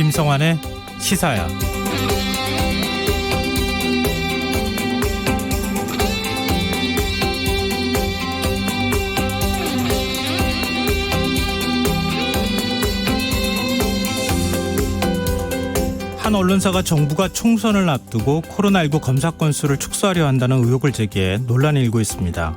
김성환의 시사야. 한 언론사가 정부가 총선을 앞두고 코로나19 검사 건수를 축소하려 한다는 의혹을 제기해 논란이 일고 있습니다.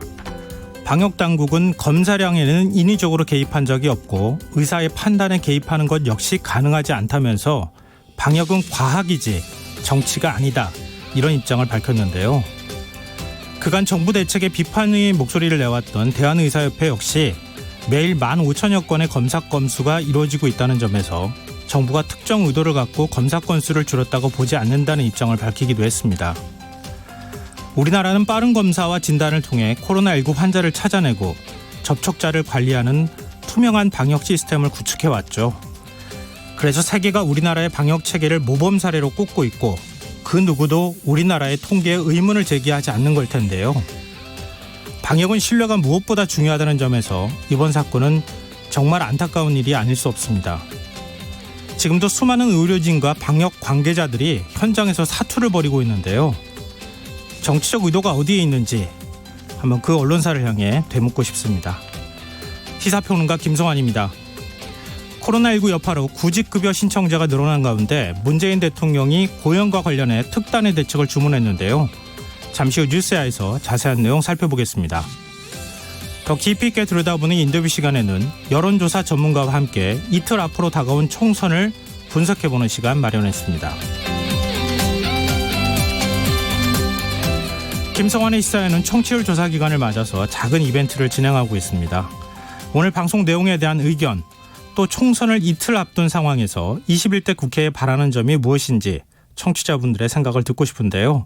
방역당국은 검사량에는 인위적으로 개입한 적이 없고 의사의 판단에 개입하는 것 역시 가능하지 않다면서 방역은 과학이지 정치가 아니다, 이런 입장을 밝혔는데요. 그간 정부 대책에 비판의 목소리를 내왔던 대한의사협회 역시 매일 15,000여 건의 검사 건수가 이루어지고 있다는 점에서 정부가 특정 의도를 갖고 검사 건수를 줄였다고 보지 않는다는 입장을 밝히기도 했습니다. 우리나라는 빠른 검사와 진단을 통해 코로나19 환자를 찾아내고 접촉자를 관리하는 투명한 방역 시스템을 구축해왔죠. 그래서 세계가 우리나라의 방역 체계를 모범 사례로 꼽고 있고 그 누구도 우리나라의 통계에 의문을 제기하지 않는 걸 텐데요. 방역은 신뢰가 무엇보다 중요하다는 점에서 이번 사건은 정말 안타까운 일이 아닐 수 없습니다. 지금도 수많은 의료진과 방역 관계자들이 현장에서 사투를 벌이고 있는데요. 정치적 의도가 어디에 있는지 한번 그 언론사를 향해 되묻고 싶습니다. 시사평론가 김성환입니다. 코로나19 여파로 구직급여 신청자가 늘어난 가운데 문재인 대통령이 고용과 관련해 특단의 대책을 주문했는데요. 잠시 후 뉴스야에서 자세한 내용 살펴보겠습니다. 더 깊이 있게 들여다보는 인터뷰 시간에는 여론조사 전문가와 함께 이틀 앞으로 다가온 총선을 분석해보는 시간 마련했습니다. 김성환의 시사에는 청취율 조사 기간을 맞아서 작은 이벤트를 진행하고 있습니다. 오늘 방송 내용에 대한 의견, 또 총선을 이틀 앞둔 상황에서 21대 국회에 바라는 점이 무엇인지 청취자분들의 생각을 듣고 싶은데요.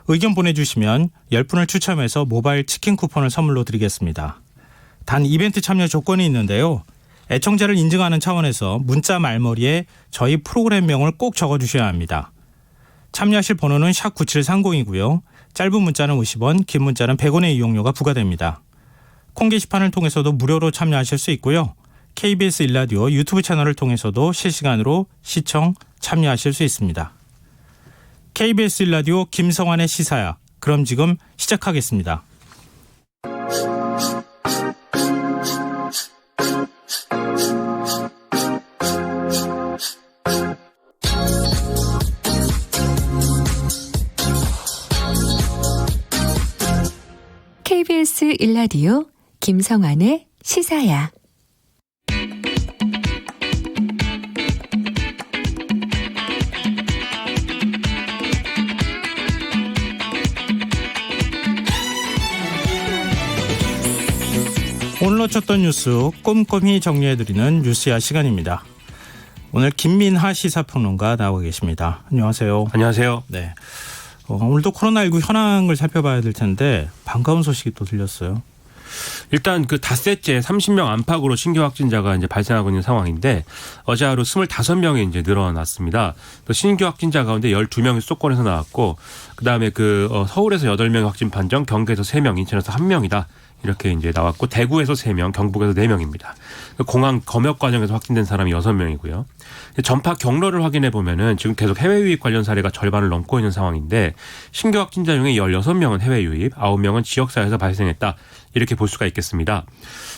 의견 보내주시면 10분을 추첨해서 모바일 치킨 쿠폰을 선물로 드리겠습니다. 단 이벤트 참여 조건이 있는데요. 애청자를 인증하는 차원에서 문자 말머리에 저희 프로그램명을 꼭 적어주셔야 합니다. 참여하실 번호는 샵9730이고요. 짧은 문자는 50원, 긴 문자는 100원의 이용료가 부과됩니다. 콩 게시판을 통해서도 무료로 참여하실 수 있고요. KBS 1라디오 유튜브 채널을 통해서도 실시간으로 시청, 참여하실 수 있습니다. KBS 1라디오 김성환의 시사야. 그럼 지금 시작하겠습니다. KBS 1라디오 김성환의 시사야. 오늘 놓쳤던 뉴스 꼼꼼히 정리해드리는 뉴스야 시간입니다. 오늘 김민하 시사평론가 나오고 계십니다. 안녕하세요. 안녕하세요. 네. 오늘도 코로나19 현황을 살펴봐야 될 텐데 반가운 소식이 또 들렸어요. 일단 그 닷새째 30명 안팎으로 신규 확진자가 이제 발생하고 있는 상황인데 어제 하루 25명이 이제 늘어났습니다. 또 신규 확진자 가운데 12명이 수도권에서 나왔고 그다음에 서울에서 8명 확진 판정, 경기에서 3명, 인천에서 1명이다. 이렇게 이제 나왔고 대구에서 3명, 경북에서 4명입니다. 공항 검역 과정에서 확진된 사람이 6명이고요. 전파 경로를 확인해 보면은 지금 계속 해외 유입 관련 사례가 절반을 넘고 있는 상황인데 신규 확진자 중에 16명은 해외 유입, 9명은 지역사회에서 발생했다. 이렇게 볼 수가 있겠습니다.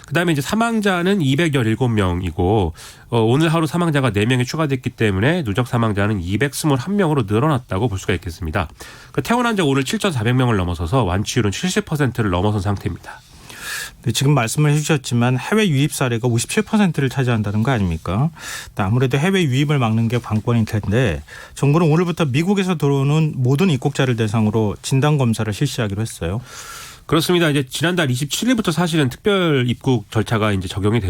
그다음에 이제 사망자는 217명이고 오늘 하루 사망자가 4명이 추가됐기 때문에 누적 사망자는 221명으로 늘어났다고 볼 수가 있겠습니다. 퇴원 환자 오늘 7,400명을 넘어서서 완치율은 70%를 넘어선 상태입니다. 네, 지금 말씀을 해주셨지만 해외 유입 사례가 57%를 차지한다는 거 아닙니까? 아무래도 해외 유입을 막는 게 관건일 텐데 정부는 오늘부터 미국에서 들어오는 모든 입국자를 대상으로 진단검사를 실시하기로 했어요. 그렇습니다. 이제 지난달 27일부터 사실은 특별 입국 절차가 이제 적용이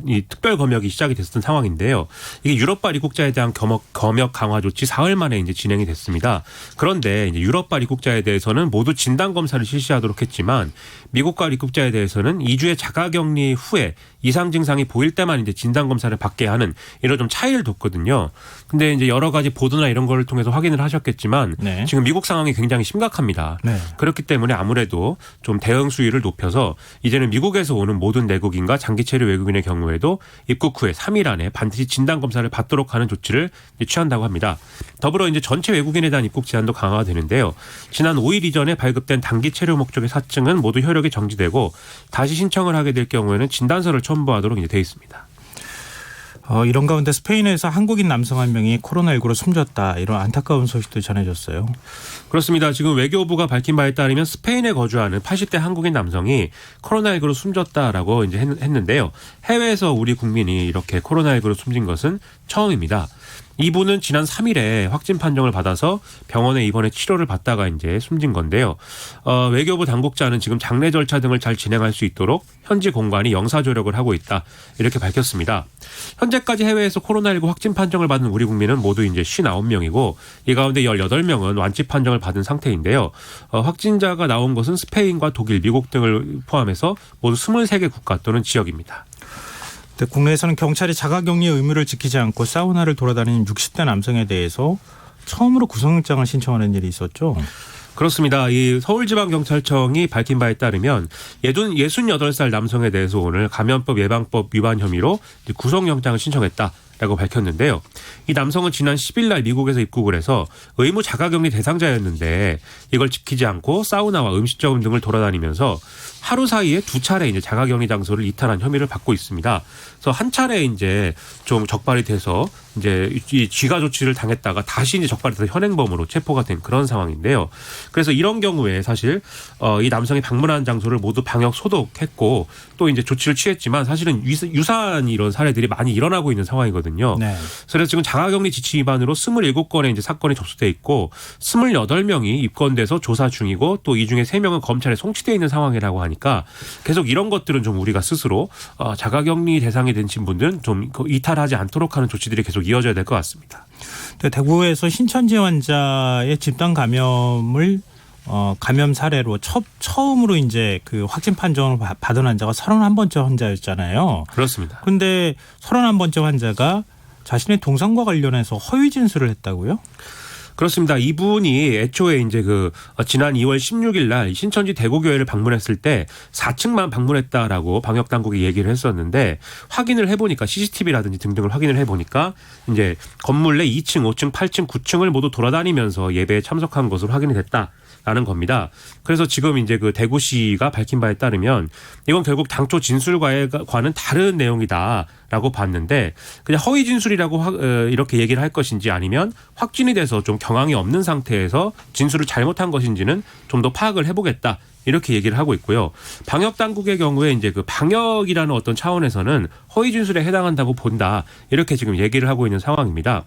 이 특별 검역이 시작이 됐던 상황인데요. 이게 유럽발 입국자에 대한 검역 강화 조치 사흘 만에 이제 진행이 됐습니다. 그런데 이제 유럽발 입국자에 대해서는 모두 진단 검사를 실시하도록 했지만 미국발 입국자에 대해서는 2주의 자가격리 후에 이상 증상이 보일 때만 이제 진단 검사를 받게 하는 이런 좀 차이를 뒀거든요. 근데 이제 여러 가지 보도나 이런 거를 통해서 확인을 하셨겠지만 네. 지금 미국 상황이 굉장히 심각합니다. 네. 그렇기 때문에 아무래도 좀 대응 수위를 높여서 이제는 미국에서 오는 모든 내국인과 장기 체류 외국인의 경우에도 입국 후에 3일 안에 반드시 진단 검사를 받도록 하는 조치를 취한다고 합니다. 더불어 이제 전체 외국인에 대한 입국 제한도 강화가 되는데요. 지난 5일 이전에 발급된 단기 체류 목적의 사증은 모두 효력이 정지되고 다시 신청을 하게 될 경우에는 진단서를 첨부하도록 이제 돼 있습니다. 이런 가운데 스페인에서 한국인 남성 한 명이 코로나19로 숨졌다. 이런 안타까운 소식도 전해졌어요. 그렇습니다. 지금 외교부가 밝힌 바에 따르면 스페인에 거주하는 80대 한국인 남성이 코로나19로 숨졌다라고 이제 했는데요. 해외에서 우리 국민이 이렇게 코로나19로 숨진 것은 처음입니다. 이분은 지난 3일에 확진 판정을 받아서 병원에 입원해 치료를 받다가 이제 숨진 건데요. 외교부 당국자는 지금 장례 절차 등을 잘 진행할 수 있도록 현지 공관이 영사 조력을 하고 있다. 이렇게 밝혔습니다. 현재까지 해외에서 코로나19 확진 판정을 받은 우리 국민은 모두 이제 59명이고 이 가운데 18명은 완치 판정을 받은 상태인데요. 확진자가 나온 것은 스페인과 독일, 미국 등을 포함해서 모두 23개 국가 또는 지역입니다. 국내에서는 경찰이 자가격리의 의무를 지키지 않고 사우나를 돌아다니는 60대 남성에 대해서 처음으로 구속영장을 신청하는 일이 있었죠. 그렇습니다. 이 서울지방경찰청이 밝힌 바에 따르면 68살 남성에 대해서 오늘 감염법 예방법 위반 혐의로 구속영장을 신청했다라고 밝혔는데요. 이 남성은 지난 10일 날 미국에서 입국을 해서 의무 자가격리 대상자였는데 이걸 지키지 않고 사우나와 음식점 등을 돌아다니면서 하루 사이에 2차례 이제 자가격리 장소를 이탈한 혐의를 받고 있습니다. 그래서 한 차례 이제 좀 적발이 돼서 이제 이 쥐가 조치를 당했다가 다시 이제 적발이 돼서 현행범으로 체포가 된 그런 상황인데요. 그래서 이런 경우에 사실 이 남성이 방문한 장소를 모두 방역 소독했고 또 이제 조치를 취했지만 사실은 유사한 이런 사례들이 많이 일어나고 있는 상황이거든요. 네. 그래서 지금 자가격리 지침 위반으로 27건의 이제 사건이 접수돼 있고 28명이 입건돼서 조사 중이고 또 이 중에 3명은 검찰에 송치돼 있는 상황이라고 하니까 계속 이런 것들은 좀 우리가 스스로 자가격리 대상이 된 분들은 좀 이탈하지 않도록 하는 조치들이 계속 이어져야 될 것 같습니다. 대구에서 신천지 환자의 집단 감염을 감염 사례로 처음으로 이제 그 확진 판정을 받은 환자가 31번째 환자였잖아요. 그렇습니다. 그런데 31번째 환자가 자신의 동상과 관련해서 허위 진술을 했다고요? 그렇습니다. 이분이 애초에 이제 지난 2월 16일 날 신천지 대구교회를 방문했을 때 4층만 방문했다라고 방역 당국이 얘기를 했었는데 확인을 해보니까 CCTV라든지 등등을 확인을 해보니까 이제 건물 내 2층, 5층, 8층, 9층을 모두 돌아다니면서 예배에 참석한 것으로 확인이 됐다라는 겁니다. 그래서 지금 이제 대구시가 밝힌 바에 따르면 이건 결국 당초 진술과는 다른 내용이다라고 봤는데 그냥 허위 진술이라고 이렇게 얘기를 할 것인지 아니면 확진이 돼서 좀 경황이 없는 상태에서 진술을 잘못한 것인지는 좀 더 파악을 해보겠다. 이렇게 얘기를 하고 있고요. 방역 당국의 경우에 이제 방역이라는 어떤 차원에서는 허위 진술에 해당한다고 본다. 이렇게 지금 얘기를 하고 있는 상황입니다.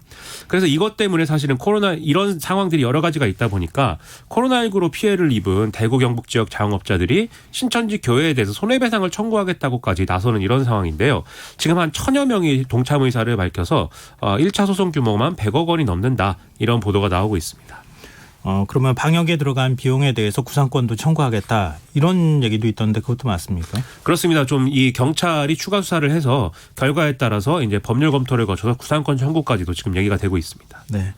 그래서 이것 때문에 사실은 이런 상황들이 여러 가지가 있다 보니까 코로나19로 피해를 입은 대구 경북 지역 자영업자들이 신천지 교회에 대해서 손해배상을 청구하겠다고까지 나서는 이런 상황인데요. 지금 한 1000여 명이 동참 의사를 밝혀서 1차 소송 규모만 100억 원이 넘는다. 이런 보도가 나오고 있습니다. 그러면 방역에 들어간 비용에 대해서 구상권도 청구하겠다. 이런 얘기도 있던데 그것도 맞습니까? 그렇습니다. 좀 이 경찰이 추가 수사를 해서 결과에 따라서 이제 법률 검토를 거쳐서 구상권 청구까지도 지금 얘기가 되고 있습니다. 네.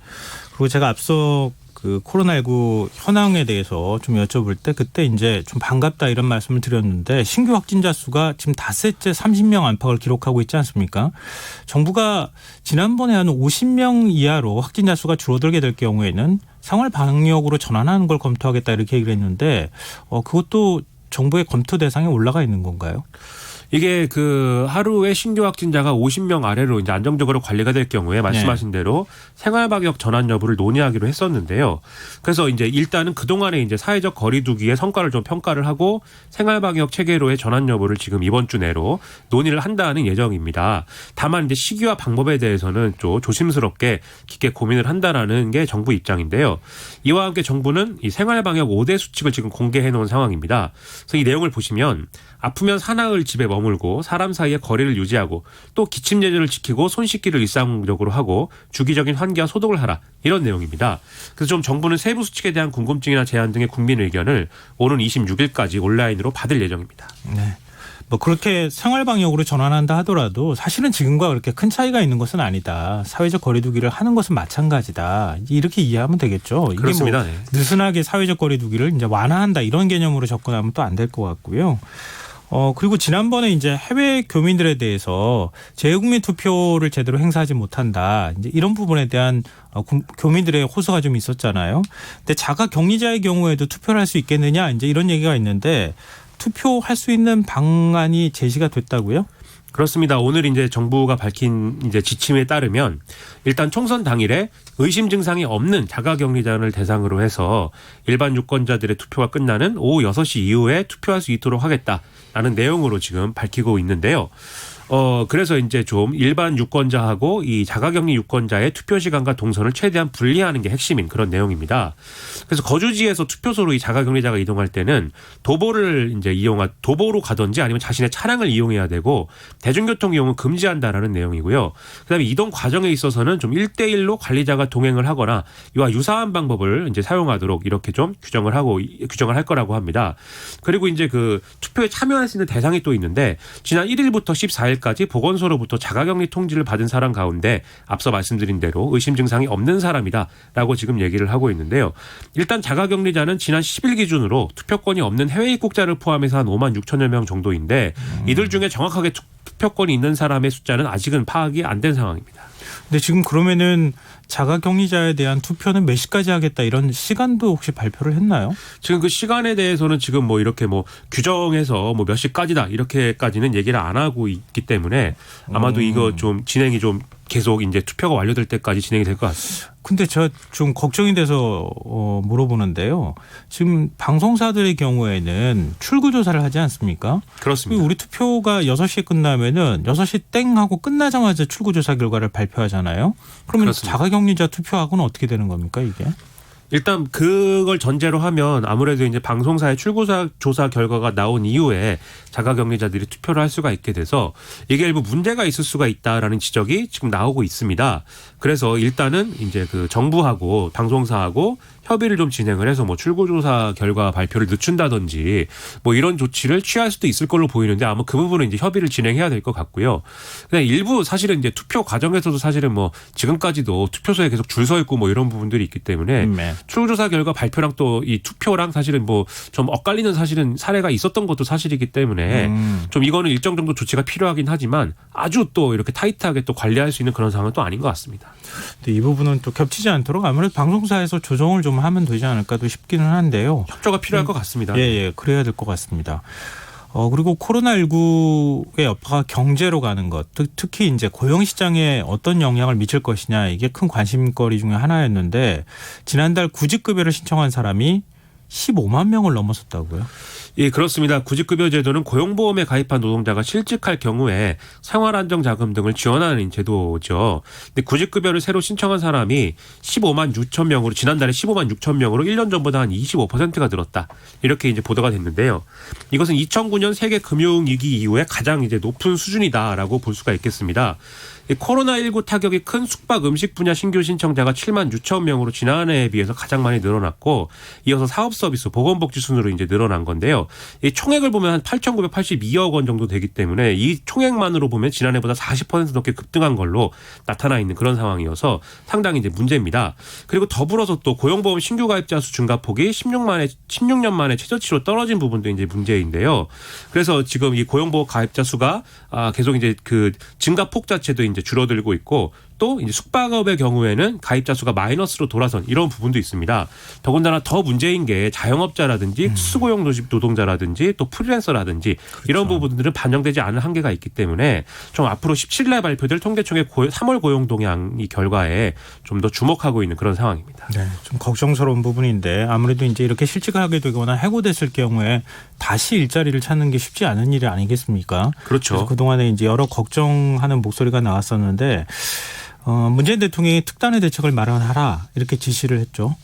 그리고 제가 앞서 그 코로나19 현황에 대해서 좀 여쭤볼 때 그때 이제 좀 반갑다 이런 말씀을 드렸는데 신규 확진자 수가 지금 닷새째 30명 안팎을 기록하고 있지 않습니까? 정부가 지난번에 한 50명 이하로 확진자 수가 줄어들게 될 경우에는 생활 방역으로 전환하는 걸 검토하겠다 이렇게 얘기를 했는데 그것도 정부의 검토 대상에 올라가 있는 건가요? 이게 하루에 신규 확진자가 50명 아래로 이제 안정적으로 관리가 될 경우에 말씀하신 대로 생활방역 전환 여부를 논의하기로 했었는데요. 그래서 이제 일단은 그동안에 이제 사회적 거리두기의 성과를 좀 평가를 하고 생활방역 체계로의 전환 여부를 지금 이번 주 내로 논의를 한다는 예정입니다. 다만 이제 시기와 방법에 대해서는 좀 조심스럽게 깊게 고민을 한다라는 게 정부 입장인데요. 이와 함께 정부는 이 생활방역 5대 수칙을 지금 공개해 놓은 상황입니다. 그래서 이 내용을 보시면 아프면 사나흘 집에 머물고 사람 사이의 거리를 유지하고 또 기침 예절을 지키고 손 씻기를 일상적으로 하고 주기적인 환기와 소독을 하라 이런 내용입니다. 그래서 좀 정부는 세부 수칙에 대한 궁금증이나 제안 등의 국민 의견을 오는 26일까지 온라인으로 받을 예정입니다. 네. 뭐 그렇게 생활 방역으로 전환한다 하더라도 사실은 지금과 그렇게 큰 차이가 있는 것은 아니다. 사회적 거리두기를 하는 것은 마찬가지다. 이렇게 이해하면 되겠죠. 이게 그렇습니다. 뭐 네. 느슨하게 사회적 거리두기를 이제 완화한다 이런 개념으로 접근하면 또 안 될 것 같고요. 그리고 지난번에 이제 해외 교민들에 대해서 재외국민 투표를 제대로 행사하지 못한다. 이제 이런 부분에 대한 교민들의 호소가 좀 있었잖아요. 근데 자가 격리자의 경우에도 투표를 할 수 있겠느냐 이제 이런 얘기가 있는데 투표할 수 있는 방안이 제시가 됐다고요? 그렇습니다. 오늘 이제 정부가 밝힌 이제 지침에 따르면 일단 총선 당일에 의심 증상이 없는 자가격리자를 대상으로 해서 일반 유권자들의 투표가 끝나는 오후 6시 이후에 투표할 수 있도록 하겠다라는 내용으로 지금 밝히고 있는데요. 그래서 이제 좀 일반 유권자하고 이 자가격리 유권자의 투표 시간과 동선을 최대한 분리하는 게 핵심인 그런 내용입니다. 그래서 거주지에서 투표소로 이 자가격리자가 이동할 때는 도보를 이제 도보로 가든지 아니면 자신의 차량을 이용해야 되고 대중교통 이용은 금지한다라는 내용이고요. 그다음에 이동 과정에 있어서는 좀 1대1로 관리자가 동행을 하거나 이와 유사한 방법을 이제 사용하도록 이렇게 좀 규정을 할 거라고 합니다. 그리고 이제 그 투표에 참여할 수 있는 대상이 또 있는데 지난 1일부터 14일까지 보건소로부터 자가격리 통지를 받은 사람 가운데 앞서 말씀드린 대로 의심 증상이 없는 사람이다라고 지금 얘기를 하고 있는데요. 일단 자가격리자는 지난 10일 기준으로 투표권이 없는 해외 입국자를 포함해서 한 5만 6천여 명 정도인데 이들 중에 정확하게 투표권이 있는 사람의 숫자는 아직은 파악이 안 된 상황입니다. 근데 지금 그러면은 자가격리자에 대한 투표는 몇 시까지 하겠다 이런 시간도 혹시 발표를 했나요? 지금 그 시간에 대해서는 지금 뭐 이렇게 뭐 규정해서 뭐 몇 시까지다 이렇게까지는 얘기를 안 하고 있기 때문에 아마도 이거 좀 진행이 좀 계속 이제 투표가 완료될 때까지 진행이 될 것 같습니다. 근데 제가 좀 걱정이 돼서 물어보는데요. 지금 방송사들의 경우에는 출구 조사를 하지 않습니까? 그렇습니다. 우리 투표가 6시에 끝나면은 6시 땡 하고 끝나자마자 출구 조사 결과를 발표하잖아요. 그러면 그렇습니다. 자가격리자 투표하고는 어떻게 되는 겁니까, 이게? 일단 그걸 전제로 하면 아무래도 이제 방송사의 출구조사 조사 결과가 나온 이후에 자가격리자들이 투표를 할 수가 있게 돼서 이게 일부 문제가 있을 수가 있다라는 지적이 지금 나오고 있습니다. 그래서 일단은 이제 그 정부하고 방송사하고 협의를 좀 진행을 해서 뭐 출구조사 결과 발표를 늦춘다든지 뭐 이런 조치를 취할 수도 있을 걸로 보이는데 아마 그 부분은 이제 협의를 진행해야 될 것 같고요. 그냥 일부 사실은 이제 투표 과정에서도 사실은 뭐 지금까지도 투표소에 계속 줄 서 있고 뭐 이런 부분들이 있기 때문에 출구조사 결과 발표랑 또 이 투표랑 사실은 뭐 좀 엇갈리는 사실은 사례가 있었던 것도 사실이기 때문에 좀 이거는 일정 정도 조치가 필요하긴 하지만 아주 또 이렇게 타이트하게 또 관리할 수 있는 그런 상황은 또 아닌 것 같습니다. 근데 이 부분은 또 겹치지 않도록 아무래도 방송사에서 조정을 좀 하면 되지 않을까도 싶기는 한데요. 협조가 필요할 것 같습니다. 예, 그래야 될 것 같습니다. 그리고 코로나19의 여파가 경제로 가는 것, 특히 이제 고용시장에 어떤 영향을 미칠 것이냐 이게 큰 관심거리 중에 하나였는데 지난달 구직급여를 신청한 사람이 15만 명을 넘어섰다고요? 예, 그렇습니다. 구직급여 제도는 고용보험에 가입한 노동자가 실직할 경우에 생활안정자금 등을 지원하는 제도죠. 근데 구직급여를 새로 신청한 사람이 15만 6천 명으로 지난달에 15만 6천 명으로 1년 전보다 한 25%가 늘었다. 이렇게 이제 보도가 됐는데요. 이것은 2009년 세계 금융위기 이후에 가장 이제 높은 수준이다라고 볼 수가 있겠습니다. 코로나19 타격이 큰 숙박 음식 분야 신규 신청자가 7만 6천 명으로 지난해에 비해서 가장 많이 늘어났고 이어서 사업 서비스 보건복지 순으로 이제 늘어난 건데요. 이 총액을 보면 한 8,982억 원 정도 되기 때문에 이 총액만으로 보면 지난해보다 40% 넘게 급등한 걸로 나타나 있는 그런 상황이어서 상당히 이제 문제입니다. 그리고 더불어서 또 고용보험 신규 가입자 수 증가폭이 16년 만에 최저치로 떨어진 부분도 이제 문제인데요. 그래서 지금 이 고용보험 가입자 수가 계속 이제 그 증가폭 자체도 이제 줄어들고 있고 또 이제 숙박업의 경우에는 가입자 수가 마이너스로 돌아선 이런 부분도 있습니다. 더군다나 더 문제인 게 자영업자라든지 수고용 노동자라든지 또 프리랜서라든지 이런 부분들은 반영되지 않은 한계가 있기 때문에 좀 앞으로 17일에 발표될 통계청의 3월 고용 동향 이 결과에 좀 더 주목하고 있는 그런 상황입니다. 네, 좀 걱정스러운 부분인데 아무래도 이제 이렇게 실직을 하게 되거나 해고됐을 경우에 다시 일자리를 찾는 게 쉽지 않은 일이 아니겠습니까? 그렇죠. 그동안에 이제 여러 걱정하는 목소리가 나왔었는데 문재인 대통령이 특단의 대책을 마련하라 이렇게 지시를 했죠.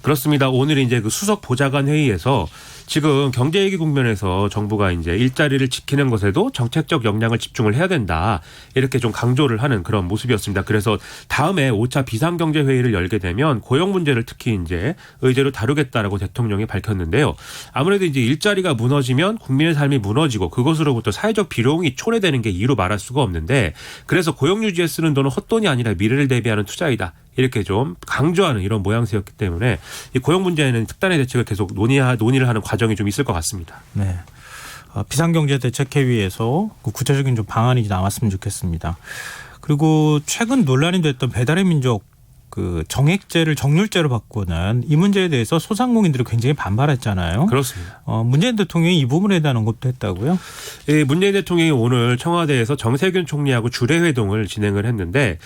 그렇습니다. 오늘 이제 그 수석 보좌관 회의에서 지금 경제 위기 국면에서 정부가 이제 일자리를 지키는 것에도 정책적 역량을 집중을 해야 된다. 이렇게 좀 강조를 하는 그런 모습이었습니다. 그래서 다음에 5차 비상경제회의를 열게 되면 고용 문제를 특히 이제 의제로 다루겠다라고 대통령이 밝혔는데요. 아무래도 이제 일자리가 무너지면 국민의 삶이 무너지고 그것으로부터 사회적 비용이 초래되는 게 이유로 말할 수가 없는데 그래서 고용 유지에 쓰는 돈은 헛돈이 아니라 미래를 대비하는 투자이다. 이렇게 좀 강조하는 이런 모양새였기 때문에 이 고용 문제에는 특단의 대책을 계속 논의를 하는 과정이 좀 있을 것 같습니다. 네. 비상경제대책회의에서 그 구체적인 좀 방안이 나왔으면 좋겠습니다. 그리고 최근 논란이 됐던 배달의 민족 그 정액제를 정률제로 바꾸는 이 문제에 대해서 소상공인들이 굉장히 반발했잖아요. 그렇습니다. 문재인 대통령이 이 부분에 대한 언급도 했다고요? 예, 문재인 대통령이 오늘 청와대에서 정세균 총리하고 주례회동을 진행을 했는데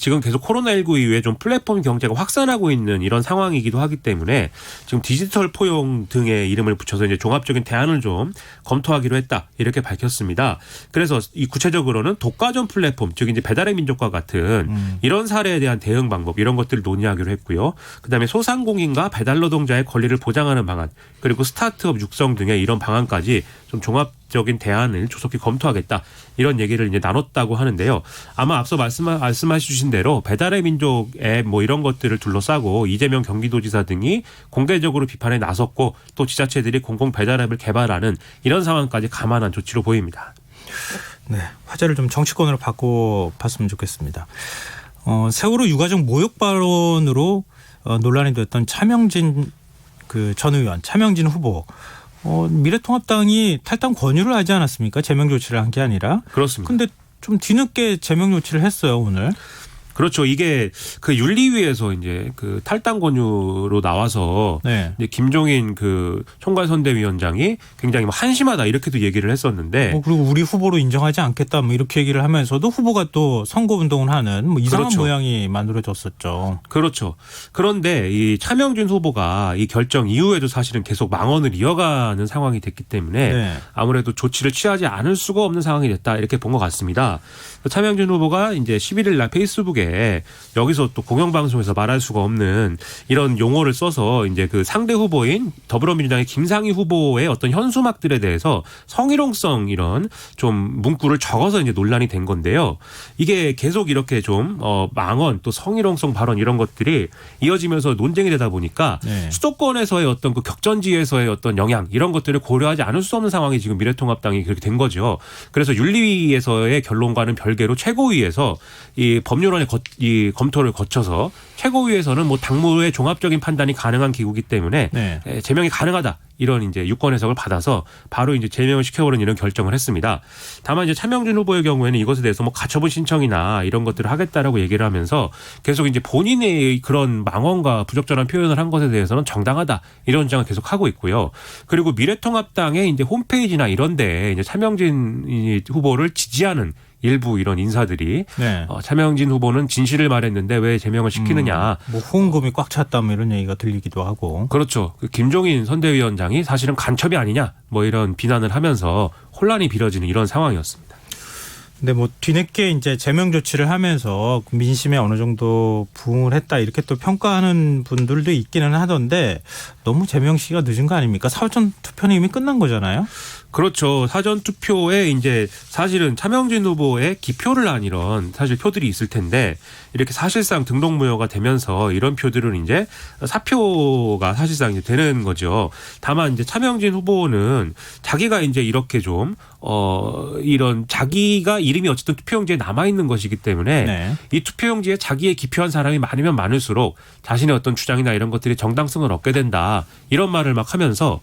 지금 계속 코로나19 이후에 좀 플랫폼 경제가 확산하고 있는 이런 상황이기도 하기 때문에 지금 디지털 포용 등의 이름을 붙여서 이제 종합적인 대안을 좀 검토하기로 했다 이렇게 밝혔습니다. 그래서 이 구체적으로는 독과점 플랫폼 즉 이제 배달의 민족과 같은 이런 사례에 대한 대응 방법 이런 것들을 논의하기로 했고요. 그다음에 소상공인과 배달 노동자의 권리를 보장하는 방안 그리고 스타트업 육성 등의 이런 방안까지 좀 종합적인 대안을 조속히 검토하겠다 이런 얘기를 이제 나눴다고 하는데요. 아마 앞서 말씀해 주신 대로 배달의 민족 앱 뭐 이런 것들을 둘러싸고 이재명 경기도지사 등이 공개적으로 비판에 나섰고 또 지자체들이 공공 배달 앱을 개발하는 이런 상황까지 감안한 조치로 보입니다. 네, 화제를 좀 정치권으로 바꿔봤으면 좋겠습니다. 세월호 유가족 모욕 발언으로 논란이 됐던 차명진 그 전 의원, 차명진 후보. 미래통합당이 탈당 권유를 하지 않았습니까? 제명 조치를 한 게 아니라. 그렇습니다. 근데 좀 뒤늦게 제명 조치를 했어요, 오늘. 그렇죠. 이게 그 윤리위에서 이제 그 탈당 권유로 나와서 네. 이제 김종인 그 총괄선대위원장이 굉장히 뭐 한심하다 이렇게도 얘기를 했었는데 그리고 우리 후보로 인정하지 않겠다 뭐 이렇게 얘기를 하면서도 후보가 또 선거 운동을 하는 뭐 이상한 그렇죠. 모양이 만들어졌었죠. 그렇죠. 그런데 이 차명진 후보가 이 결정 이후에도 사실은 계속 망언을 이어가는 상황이 됐기 때문에 네. 아무래도 조치를 취하지 않을 수가 없는 상황이 됐다 이렇게 본 것 같습니다. 차명진 후보가 이제 11일 날 페이스북에 여기서 또 공영방송에서 말할 수가 없는 이런 용어를 써서 이제 그 상대 후보인 더불어민주당의 김상희 후보의 어떤 현수막들에 대해서 성희롱성 이런 좀 문구를 적어서 이제 논란이 된 건데요. 이게 계속 이렇게 좀 망언 또 성희롱성 발언 이런 것들이 이어지면서 논쟁이 되다 보니까 네. 수도권에서의 어떤 그 격전지에서의 어떤 영향 이런 것들을 고려하지 않을 수 없는 상황이 지금 미래통합당이 그렇게 된 거죠. 그래서 윤리위에서의 결론과는 별개로 최고위에서 이 법률원의 이 검토를 거쳐서 최고위에서는 뭐 당무의 종합적인 판단이 가능한 기구이기 때문에 네. 제명이 가능하다. 이런 이제 유권 해석을 받아서 바로 이제 제명을 시켜버리는 이런 결정을 했습니다. 다만 이제 차명진 후보의 경우에는 이것에 대해서 뭐 가처분 신청이나 이런 것들을 하겠다라고 얘기를 하면서 계속 이제 본인의 그런 망언과 부적절한 표현을 한 것에 대해서는 정당하다 이런 주장을 계속 하고 있고요. 그리고 미래통합당의 이제 홈페이지나 이런데 이제 차명진 후보를 지지하는 일부 이런 인사들이 네. 차명진 후보는 진실을 말했는데 왜 제명을 시키느냐. 뭐 후원금이 꽉 찼다 뭐 이런 얘기가 들리기도 하고. 그렇죠. 그 김종인 선대위원장이 사실은 간첩이 아니냐 뭐 이런 비난을 하면서 혼란이 빚어지는 이런 상황이었습니다. 근데 뭐 뒤늦게 이제 제명 조치를 하면서 민심에 어느 정도 부응을 했다 이렇게 또 평가하는 분들도 있기는 하던데 너무 제명 시기가 늦은 거 아닙니까? 사전 투표는 이미 끝난 거잖아요. 그렇죠. 사전 투표에 이제 사실은 차명진 후보의 기표를 한 이런 사실 표들이 있을 텐데 이렇게 사실상 등록 무효가 되면서 이런 표들은 이제 사표가 사실상 이제 되는 거죠. 다만 이제 차명진 후보는 자기가 이제 이렇게 좀 이런 자기가 이름이 어쨌든 투표용지에 남아 있는 것이기 때문에 네. 이 투표용지에 자기의 기표한 사람이 많으면 많을수록 자신의 어떤 주장이나 이런 것들이 정당성을 얻게 된다. 이런 말을 막 하면서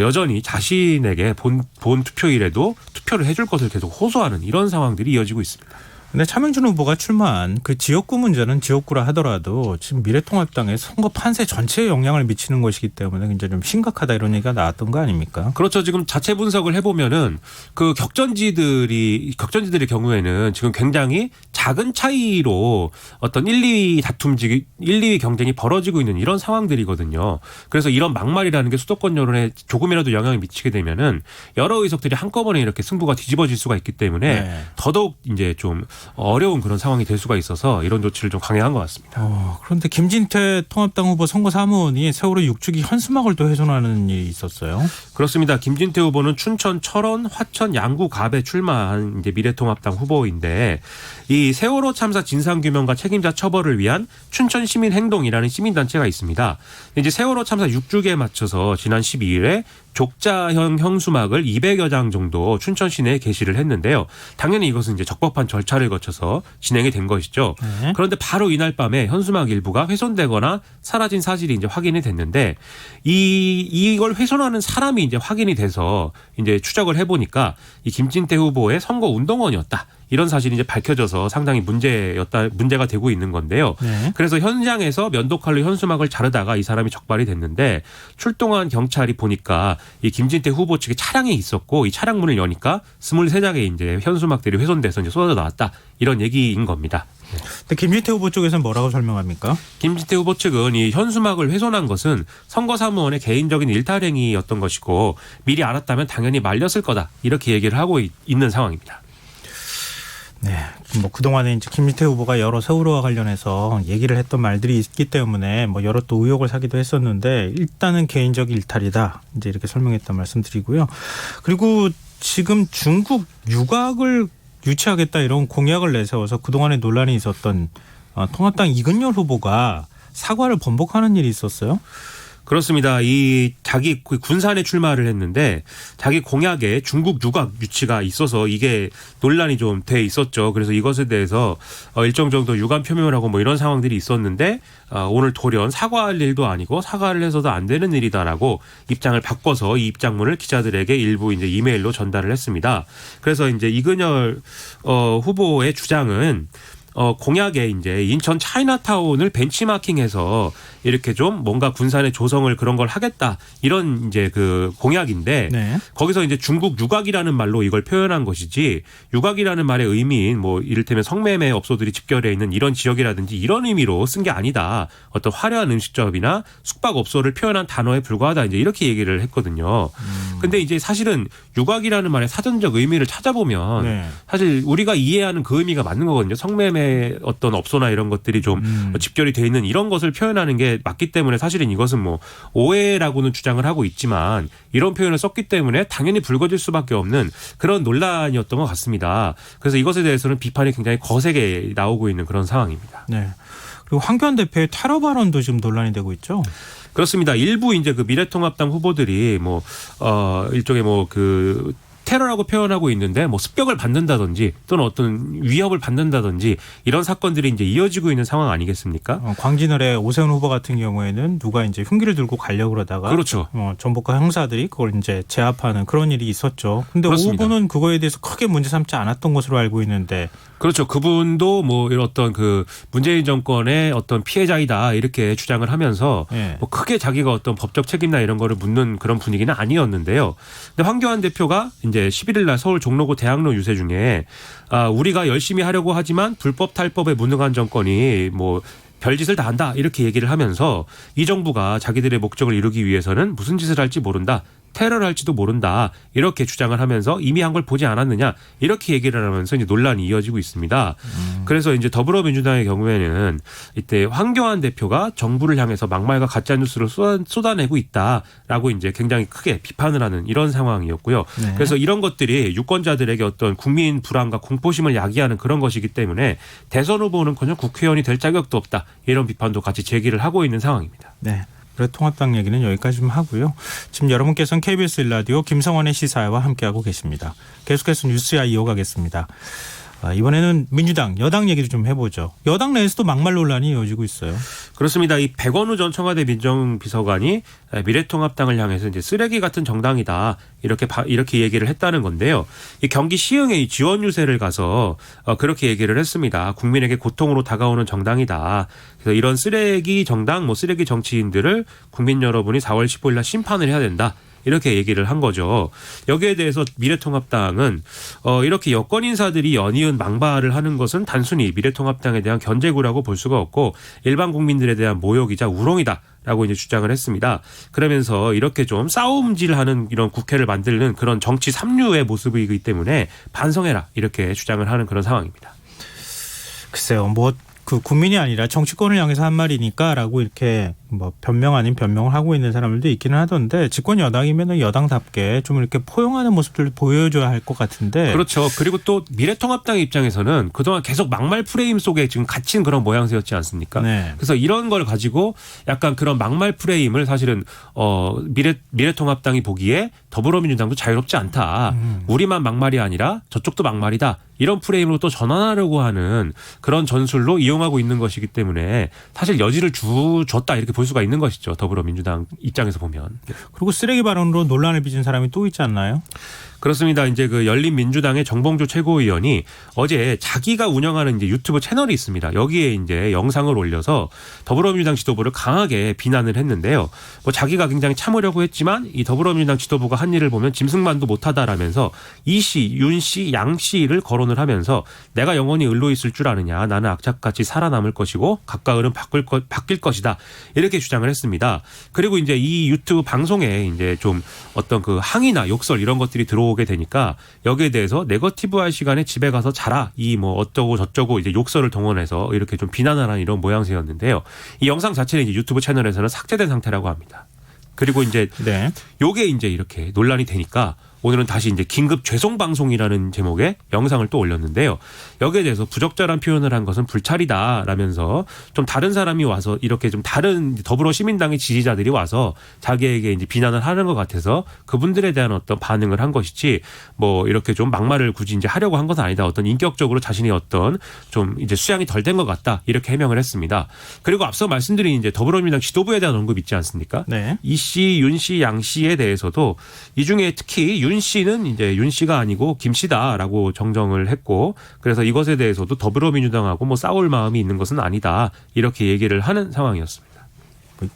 여전히 자신에게 본 투표일에도 투표를 해줄 것을 계속 호소하는 이런 상황들이 이어지고 있습니다. 근데 차명진 후보가 출마한 그 지역구 문제는 지역구라 하더라도 지금 미래통합당의 선거 판세 전체에 영향을 미치는 것이기 때문에 굉장히 좀 심각하다 이런 얘기가 나왔던 거 아닙니까? 그렇죠. 지금 자체 분석을 해보면은 그 격전지들의 경우에는 지금 굉장히 작은 차이로 어떤 1, 2위 경쟁이 벌어지고 있는 이런 상황들이거든요. 그래서 이런 막말이라는 게 수도권 여론에 조금이라도 영향을 미치게 되면은 여러 의석들이 한꺼번에 이렇게 승부가 뒤집어질 수가 있기 때문에 네. 더더욱 이제 좀 어려운 그런 상황이 될 수가 있어서 이런 조치를 좀 강행한 것 같습니다. 그런데 김진태 통합당 후보 선거사무원이 세월호 6주기 현수막을 또 훼손하는 일이 있었어요. 그렇습니다. 김진태 후보는 춘천, 철원, 화천, 양구, 갑에 출마한 이제 미래통합당 후보인데 이 세월호 참사 진상규명과 책임자 처벌을 위한 춘천 시민행동이라는 시민단체가 있습니다. 이제 세월호 참사 6주기에 맞춰서 지난 12일에 족자형 현수막을 200여 장 정도 춘천 시내에 게시를 했는데요. 당연히 이것은 이제 적법한 절차를 거쳐서 진행이 된 것이죠. 네. 그런데 바로 이날 밤에 현수막 일부가 훼손되거나 사라진 사실이 이제 확인이 됐는데 이걸 훼손하는 사람이 이제 확인이 돼서 이제 추적을 해보니까 이 김진태 후보의 선거 운동원이었다. 이런 사실이 이제 밝혀져서 상당히 문제가 되고 있는 건데요. 네. 그래서 현장에서 면도칼로 현수막을 자르다가 이 사람이 적발이 됐는데 출동한 경찰이 보니까 이 김진태 후보 측에 차량이 있었고 이 차량 문을 여니까 23장의 이제 현수막들이 훼손돼서 이제 쏟아져 나왔다. 이런 얘기인 겁니다. 근데 김진태 후보 쪽에서는 뭐라고 설명합니까? 김진태 후보 측은 이 현수막을 훼손한 것은 선거사무원의 개인적인 일탈행위였던 것이고 미리 알았다면 당연히 말렸을 거다. 이렇게 얘기를 하고 있는 상황입니다. 네, 뭐 그동안에 이제 김진태 후보가 여러 세월호와 관련해서 얘기를 했던 말들이 있기 때문에 뭐 여러 또 의혹을 사기도 했었는데 일단은 개인적 일탈이다. 이제 이렇게 설명했던 말씀드리고요. 그리고 지금 중국 유곽을 유치하겠다 이런 공약을 내세워서 그동안에 논란이 있었던 통합당 이근열 후보가 사과를 번복하는 일이 있었어요. 그렇습니다. 이 자기 군산에 출마를 했는데 자기 공약에 중국 유곽 유치가 있어서 이게 논란이 좀 돼 있었죠. 그래서 이것에 대해서 일정 정도 유감 표명을 하고 뭐 이런 상황들이 있었는데 오늘 돌연 사과할 일도 아니고 사과를 해서도 안 되는 일이다라고 입장을 바꿔서 이 입장문을 기자들에게 일부 이제 이메일로 전달을 했습니다. 그래서 이제 이근열 후보의 주장은 공약에 이제 인천 차이나타운을 벤치마킹해서 이렇게 좀 뭔가 군산의 조성을 그런 걸 하겠다 이런 이제 그 공약인데 네. 거기서 이제 중국 유곽이라는 말로 이걸 표현한 것이지 유곽이라는 말의 의미인 뭐 이를테면 성매매 업소들이 집결해 있는 이런 지역이라든지 이런 의미로 쓴 게 아니다. 어떤 화려한 음식점이나 숙박업소를 표현한 단어에 불과하다 이제 이렇게 얘기를 했거든요. 근데 이제 사실은 유곽이라는 말의 사전적 의미를 찾아보면 네. 사실 우리가 이해하는 그 의미가 맞는 거거든요. 성매매 어떤 업소나 이런 것들이 좀 집결이 돼 있는 이런 것을 표현하는 게 맞기 때문에 사실은 이것은 뭐 오해라고는 주장을 하고 있지만 이런 표현을 썼기 때문에 당연히 불거질 수밖에 없는 그런 논란이었던 것 같습니다. 그래서 이것에 대해서는 비판이 굉장히 거세게 나오고 있는 그런 상황입니다. 네. 그리고 황교안 대표의 테러 발언도 지금 논란이 되고 있죠. 그렇습니다. 일부 이제 그 미래통합당 후보들이 뭐 일종의 뭐 그 테러라고 표현하고 있는데 뭐 습격을 받는다든지 또는 어떤 위협을 받는다든지 이런 사건들이 이제 이어지고 있는 상황 아니겠습니까? 광진을의 오세훈 후보 같은 경우에는 누가 이제 흉기를 들고 가려고 그러다가 그렇죠. 전복과 형사들이 그걸 이제 제압하는 그런 일이 있었죠. 근데 오 그렇습니다. 후보는 그거에 대해서 크게 문제 삼지 않았던 것으로 알고 있는데. 그렇죠. 그분도 뭐 이런 어떤 그 문재인 정권의 어떤 피해자이다 이렇게 주장을 하면서 네. 뭐 크게 자기가 어떤 법적 책임이나 이런 거를 묻는 그런 분위기는 아니었는데요. 근데 황교안 대표가 이제 11일 날 서울 종로구 대학로 유세 중에 우리가 열심히 하려고 하지만 불법 탈법에 무능한 정권이 뭐 별짓을 다 한다 이렇게 얘기를 하면서 이 정부가 자기들의 목적을 이루기 위해서는 무슨 짓을 할지 모른다. 테러를 할지도 모른다. 이렇게 주장을 하면서 이미 한 걸 보지 않았느냐. 이렇게 얘기를 하면서 이제 논란이 이어지고 있습니다. 그래서 이제 더불어민주당의 경우에는 이때 황교안 대표가 정부를 향해서 막말과 가짜 뉴스를 쏟아내고 있다라고 이제 굉장히 크게 비판을 하는 이런 상황이었고요. 네. 그래서 이런 것들이 유권자들에게 어떤 국민 불안과 공포심을 야기하는 그런 것이기 때문에 대선 후보는커녕 국회의원이 될 자격도 없다. 이런 비판도 같이 제기를 하고 있는 상황입니다. 네. 통합당 얘기는 여기까지 좀 하고요. 지금 여러분께서는 KBS 1라디오 김성원의 시사와 함께하고 계십니다. 계속해서 뉴스야 이어가겠습니다. 이번에는 민주당, 여당 얘기를 좀 해보죠. 여당 내에서도 막말 논란이 이어지고 있어요. 그렇습니다. 이 백원우 전 청와대 민정비서관이 미래통합당을 향해서 이제 쓰레기 같은 정당이다 이렇게 얘기를 했다는 건데요. 이 경기 시흥에 이 지원 유세를 가서 그렇게 얘기를 했습니다. 국민에게 고통으로 다가오는 정당이다. 그래서 이런 쓰레기 정당, 뭐 쓰레기 정치인들을 국민 여러분이 4월 15일 날 심판을 해야 된다. 이렇게 얘기를 한 거죠. 여기에 대해서 미래통합당은 이렇게 여권 인사들이 연이은 망발을 하는 것은 단순히 미래통합당에 대한 견제구라고 볼 수가 없고 일반 국민들에 대한 모욕이자 우롱이다. 라고 이제 주장을 했습니다. 그러면서 이렇게 좀 싸움질하는 이런 국회를 만드는 그런 정치 삼류의 모습이기 때문에 반성해라 이렇게 주장을 하는 그런 상황입니다. 글쎄요, 뭐 그 국민이 아니라 정치권을 향해서 한 말이니까라고 이렇게 뭐 변명 아닌 변명을 하고 있는 사람들도 있기는 하던데 집권 여당이면 여당답게 좀 이렇게 포용하는 모습들을 보여줘야 할 것 같은데. 그렇죠. 그리고 또 미래통합당의 입장에서는 그동안 계속 막말 프레임 속에 지금 갇힌 그런 모양새였지 않습니까? 네. 그래서 이런 걸 가지고 약간 그런 막말 프레임을 사실은 미래통합당이 보기에 더불어민주당도 자유롭지 않다. 우리만 막말이 아니라 저쪽도 막말이다. 이런 프레임으로 또 전환하려고 하는 그런 전술로 이용하고 있는 것이기 때문에 사실 여지를 줬다 이렇게 볼 수가 있는 것이죠. 더불어민주당 입장에서 보면. 그리고 쓰레기 발언으로 논란을 빚은 사람이 또 있지 않나요? 그렇습니다. 이제 그 열린민주당의 정봉주 최고위원이 어제 자기가 운영하는 이제 유튜브 채널이 있습니다. 여기에 이제 영상을 올려서 더불어민주당 지도부를 강하게 비난을 했는데요. 뭐 자기가 굉장히 참으려고 했지만 이 더불어민주당 지도부가 한 일을 보면 짐승만도 못하다라면서 이 씨, 윤 씨, 양 씨를 거론을 하면서 내가 영원히 을로 있을 줄 아느냐. 나는 악착같이 살아남을 것이고 각각은 바뀔 것이다. 이렇게 주장을 했습니다. 그리고 이제 이 유튜브 방송에 이제 좀 어떤 그 항의나 욕설 이런 것들이 들어오게 되니까 여기에 대해서 네거티브할 시간에 집에 가서 자라 이 뭐 어쩌고 저쩌고 이제 욕설을 동원해서 이렇게 좀 비난을 하는 이런 모양새였는데요. 이 영상 자체는 이제 유튜브 채널에서는 삭제된 상태라고 합니다. 그리고 이제 요게 이제 이렇게 논란이 되니까 오늘은 다시 이제 긴급 죄송 방송이라는 제목의 영상을 또 올렸는데요. 여기에 대해서 부적절한 표현을 한 것은 불찰이다라면서 좀 다른 사람이 와서 이렇게 좀 다른 더불어 시민당의 지지자들이 와서 자기에게 이제 비난을 하는 것 같아서 그분들에 대한 어떤 반응을 한 것이지 뭐 이렇게 좀 막말을 굳이 이제 하려고 한 것은 아니다. 어떤 인격적으로 자신이 어떤 좀 이제 수양이 덜 된 것 같다. 이렇게 해명을 했습니다. 그리고 앞서 말씀드린 이제 더불어민주당 지도부에 대한 언급 있지 않습니까? 네. 이 씨, 윤 씨, 양 씨에 대해서도 이 중에 특히 윤 씨는 이제 윤 씨가 아니고 김 씨다라고 정정을 했고 그래서 이것에 대해서도 더불어민주당하고 뭐 싸울 마음이 있는 것은 아니다 이렇게 얘기를 하는 상황이었습니다.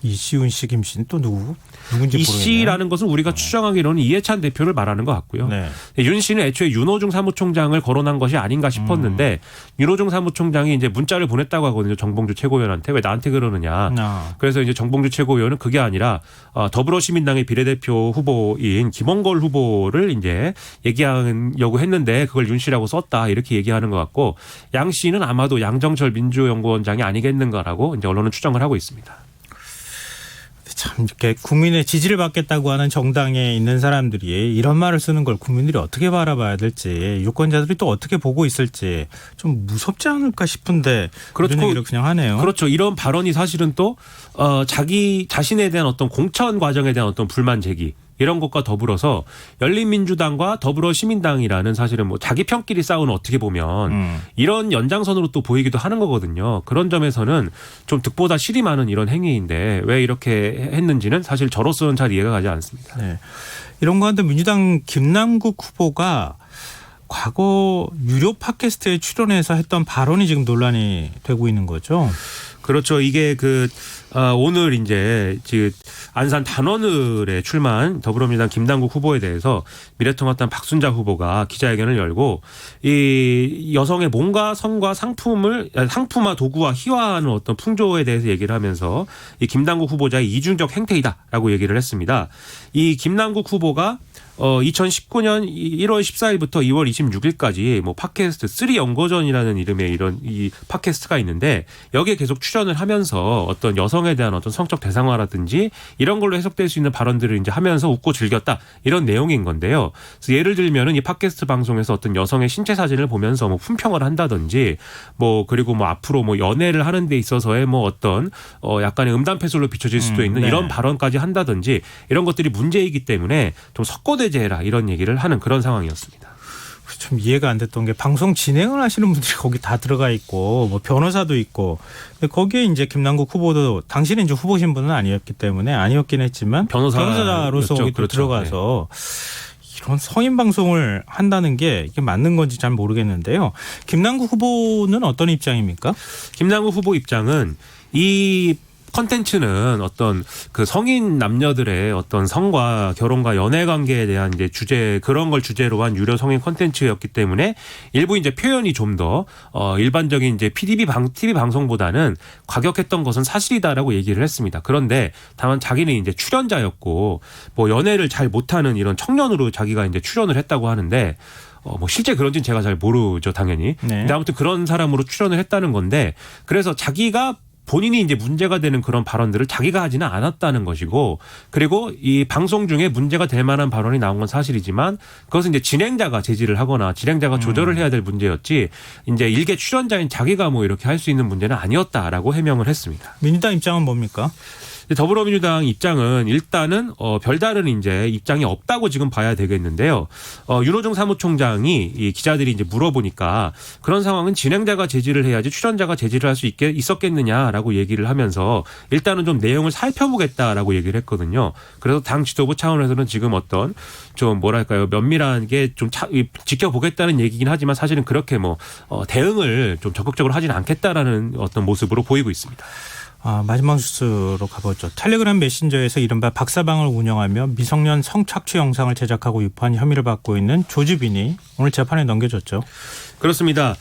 이시훈 씨, 김 씨는 또 누군지 모르겠네요. 이 씨라는 것은 우리가 추정하기로는 이해찬 대표를 말하는 것 같고요. 네. 윤 씨는 애초에 윤호중 사무총장을 거론한 것이 아닌가 싶었는데 윤호중 사무총장이 이제 문자를 보냈다고 하거든요. 정봉주 최고위원한테 왜 나한테 그러느냐. 그래서 이제 정봉주 최고위원은 그게 아니라 더불어시민당의 비례대표 후보인 김원걸 후보를 이제 얘기하려고 했는데 그걸 윤 씨라고 썼다 이렇게 얘기하는 것 같고 양 씨는 아마도 양정철 민주연구원장이 아니겠는가라고 이제 언론은 추정을 하고 있습니다. 참 이렇게 국민의 지지를 받겠다고 하는 정당에 있는 사람들이 이런 말을 쓰는 걸 국민들이 어떻게 바라봐야 될지 유권자들이 또 어떻게 보고 있을지 좀 무섭지 않을까 싶은데 그런 얘기를 그냥 하네요. 그렇죠. 이런 발언이 사실은 또 자기 자신에 대한 어떤 공천 과정에 대한 어떤 불만 제기 이런 것과 더불어서 열린민주당과 더불어시민당이라는 사실은 뭐 자기 편끼리 싸우는 어떻게 보면 이런 연장선으로 또 보이기도 하는 거거든요. 그런 점에서는 좀 득보다 실이 많은 이런 행위인데 왜 이렇게 했는지는 사실 저로서는 잘 이해가 가지 않습니다. 네. 이런 가운데 민주당 김남국 후보가 과거 유료 팟캐스트에 출연해서 했던 발언이 지금 논란이 되고 있는 거죠. 그렇죠. 이게 오늘 이제 안산 단원을에 출마한 더불어민주당 김남국 후보에 대해서 미래통합당 박순자 후보가 기자회견을 열고 이 여성의 몸과 성과 상품화 도구와 희화하는 어떤 풍조에 대해서 얘기를 하면서 이 김남국 후보자의 이중적 행태이다라고 얘기를 했습니다. 이 김남국 후보가 2019년 1월 14일부터 2월 26일까지 뭐 팟캐스트 3연고전이라는 이름의 이런 이 팟캐스트가 있는데 여기에 계속 출연을 하면서 어떤 여성에 대한 어떤 성적 대상화라든지 이런 걸로 해석될 수 있는 발언들을 이제 하면서 웃고 즐겼다 이런 내용인 건데요. 그래서 예를 들면은 이 팟캐스트 방송에서 어떤 여성의 신체 사진을 보면서 뭐 품평을 한다든지 뭐 그리고 뭐 앞으로 뭐 연애를 하는 데 있어서의 뭐 어떤 약간의 음담패설로 비춰질 수도 있는 이런 발언까지 한다든지 이런 것들이 문제이기 때문에 좀 섞어대제해라 이런 얘기를 하는 그런 상황이었습니다. 좀 이해가 안 됐던 게 방송 진행을 하시는 분들이 거기 다 들어가 있고 뭐 변호사도 있고 근데 거기에 이제 김남국 후보도 당시는 이제 후보신 분은 아니었기 때문에 아니었긴 했지만 변호사로서 거기 또 들어가서 이런 성인 방송을 한다는 게 이게 맞는 건지 잘 모르겠는데요. 김남국 후보는 어떤 입장입니까? 김남국 후보 입장은 이 컨텐츠는 어떤 그 성인 남녀들의 어떤 성과 결혼과 연애 관계에 대한 이제 주제 그런 걸 주제로 한 유료 성인 컨텐츠였기 때문에 일부 이제 표현이 좀 더 일반적인 이제 TV 방송보다는 과격했던 것은 사실이다라고 얘기를 했습니다. 그런데 다만 자기는 이제 출연자였고 뭐 연애를 잘 못하는 이런 청년으로 자기가 이제 출연을 했다고 하는데 뭐 실제 그런지는 제가 잘 모르죠, 당연히. 네. 근데 아무튼 그런 사람으로 출연을 했다는 건데 그래서 자기가 본인이 이제 문제가 되는 그런 발언들을 자기가 하지는 않았다는 것이고 그리고 이 방송 중에 문제가 될 만한 발언이 나온 건 사실이지만 그것은 이제 진행자가 제지를 하거나 진행자가 조절을 해야 될 문제였지 이제 일개 출연자인 자기가 뭐 이렇게 할 수 있는 문제는 아니었다라고 해명을 했습니다. 민주당 입장은 뭡니까? 더불어민주당 입장은 일단은 별다른 이제 입장이 없다고 지금 봐야 되겠는데요. 윤호중 사무총장이 이 기자들이 이제 물어보니까 그런 상황은 진행자가 제지를 해야지 출연자가 제지를 할 수 있었겠느냐라고 얘기를 하면서 일단은 좀 내용을 살펴보겠다라고 얘기를 했거든요. 그래서 당 지도부 차원에서는 지금 어떤 좀 뭐랄까요 면밀하게 좀 지켜보겠다는 얘기긴 하지만 사실은 그렇게 뭐 대응을 좀 적극적으로 하지는 않겠다라는 어떤 모습으로 보이고 있습니다. 마지막 뉴스로 가보죠. 텔레그램 메신저에서 이른바 박사방을 운영하며 미성년 성착취 영상을 제작하고 유포한 혐의를 받고 있는 조주빈이 오늘 재판에 넘겨졌죠. 그렇습니다.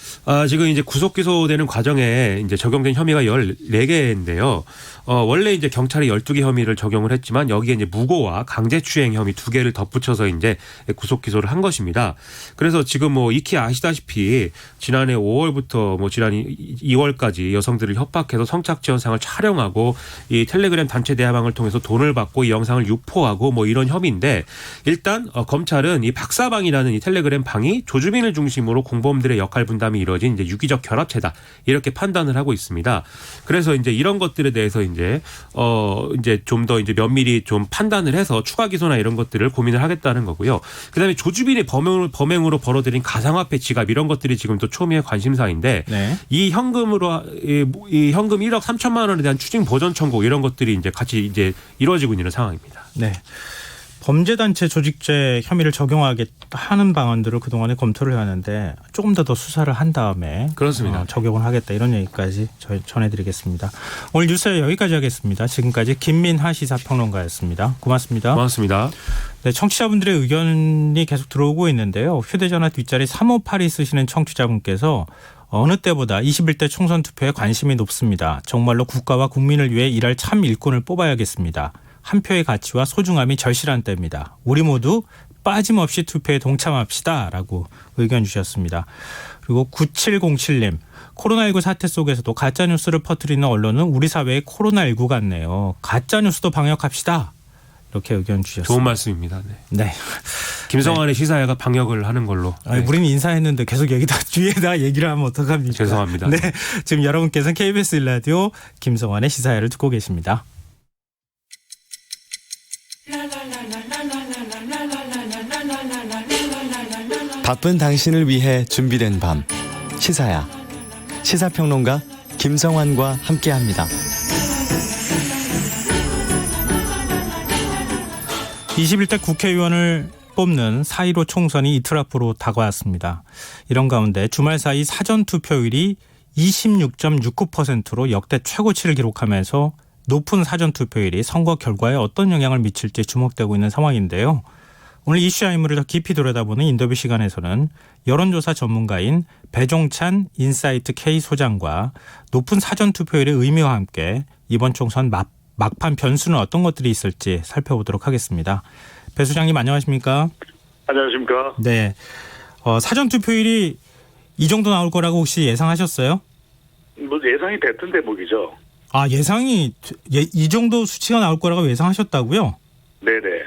지금 이제 구속 기소되는 과정에 이제 적용된 혐의가 14개인데요. 원래 이제 경찰이 12개 혐의를 적용을 했지만 여기에 이제 무고와 강제추행 혐의 2개를 덧붙여서 이제 구속 기소를 한 것입니다. 그래서 지금 뭐 익히 아시다시피 지난해 5월부터 뭐 지난 2월까지 여성들을 협박해서 성착취 영상을 촬영하고 이 텔레그램 단체 대화방을 통해서 돈을 받고 이 영상을 유포하고 뭐 이런 혐의인데 일단 검찰은 이 박사방이라는 이 텔레그램 방이 조주빈을 중심으로 공범들의 역할 분담이 이루어진 이제 유기적 결합체다 이렇게 판단을 하고 있습니다. 그래서 이제 이런 것들에 대해서 이제 좀 더 이제 면밀히 좀 판단을 해서 추가 기소나 이런 것들을 고민을 하겠다는 거고요. 그다음에 조주빈이 범행으로 벌어들인 가상화폐 지갑 이런 것들이 지금 또 초미의 관심사인데 네. 이 현금으로 이 현금 1억 3천만 원에 대한 추징 보전 청구 이런 것들이 이제 같이 이제 이루어지고 있는 상황입니다. 네. 범죄단체 조직죄 혐의를 적용하는 방안들을 그동안에 검토를 해왔는데 조금 더 수사를 한 다음에 그렇습니다. 적용을 하겠다 이런 얘기까지 전해드리겠습니다. 오늘 뉴스 여기까지 하겠습니다. 지금까지 김민하 시사평론가였습니다. 고맙습니다. 고맙습니다. 네, 청취자분들의 의견이 계속 들어오고 있는데요. 휴대전화 뒷자리 358이 쓰시는 청취자분께서 어느 때보다 21대 총선 투표에 관심이 높습니다. 정말로 국가와 국민을 위해 일할 참 일꾼을 뽑아야겠습니다. 한 표의 가치와 소중함이 절실한 때입니다. 우리 모두 빠짐없이 투표에 동참합시다 라고 의견 주셨습니다. 그리고 9707님 코로나19 사태 속에서도 가짜뉴스를 퍼뜨리는 언론은 우리 사회의 코로나19 같네요. 가짜뉴스도 방역합시다. 이렇게 의견 주셨습니다. 좋은 말씀입니다. 네. 네. 김성환의 시사회가 방역을 하는 걸로. 아니, 네. 우리는 인사했는데 계속 뒤에다 얘기를 하면 어떡합니까? 죄송합니다. 네. 지금 여러분께서는 KBS 1라디오 김성환의 시사회를 듣고 계십니다. 바쁜 당신을 위해 준비된 밤 시사야 시사평론가 김성환과 함께합니다. 21대 국회의원을 뽑는 4.15 총선이 이틀 앞으로 다가왔습니다. 이런 가운데 주말 사이 사전투표율이 26.69%로 역대 최고치를 기록하면서 높은 사전투표율이 선거 결과에 어떤 영향을 미칠지 주목되고 있는 상황인데요. 오늘 이슈와 인물을 더 깊이 들여다보는 인터뷰 시간에서는 여론조사 전문가인 배종찬 인사이트 K 소장과 높은 사전투표율의 의미와 함께 이번 총선 막판 변수는 어떤 것들이 있을지 살펴보도록 하겠습니다. 배 소장님 안녕하십니까? 안녕하십니까? 네. 사전투표율이 이 정도 나올 거라고 혹시 예상하셨어요? 뭐 예상이 됐던 대목이죠. 예상이 이 정도 수치가 나올 거라고 예상하셨다고요? 네네.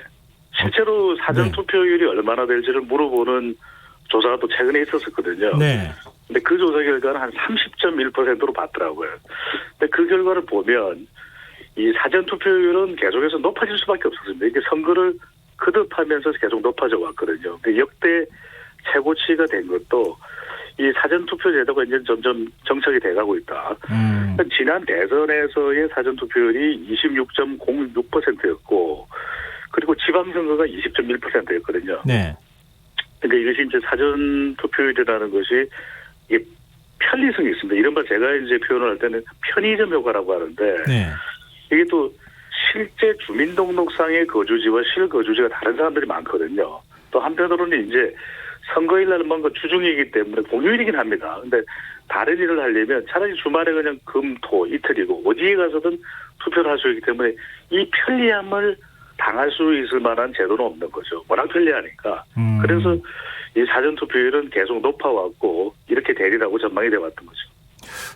실제로 사전 투표율이 얼마나 될지를 물어보는 조사가 또 최근에 있었거든요. 네. 근데 그 조사 결과는 한 30.1%로 봤더라고요. 근데 그 결과를 보면 이 사전 투표율은 계속해서 높아질 수밖에 없었습니다. 이게 선거를 거듭하면서 계속 높아져 왔거든요. 근데 역대 최고치가 된 것도 이 사전투표 제도가 이제 점점 정착이 돼가고 있다. 지난 대선에서의 사전투표율이 26.06%였고 그리고 지방선거가 20.1%였거든요. 네. 그러니까 이것이 이제 사전투표율이라는 것이 이게 편리성이 있습니다. 이른바 제가 이제 표현을 할 때는 편의점 효과라고 하는데 네. 이게 또 실제 주민등록상의 거주지와 실거주지가 다른 사람들이 많거든요. 또 한편으로는 이제 선거일날은 뭔가 주중이기 때문에 공휴일이긴 합니다. 근데 다른 일을 하려면 차라리 주말에 그냥 금, 토 이틀이고 어디에 가서든 투표를 할 수 있기 때문에 이 편리함을 당할 수 있을 만한 제도는 없는 거죠. 워낙 편리하니까. 그래서 이 사전투표율은 계속 높아왔고 이렇게 되리라고 전망이 돼왔던 거죠.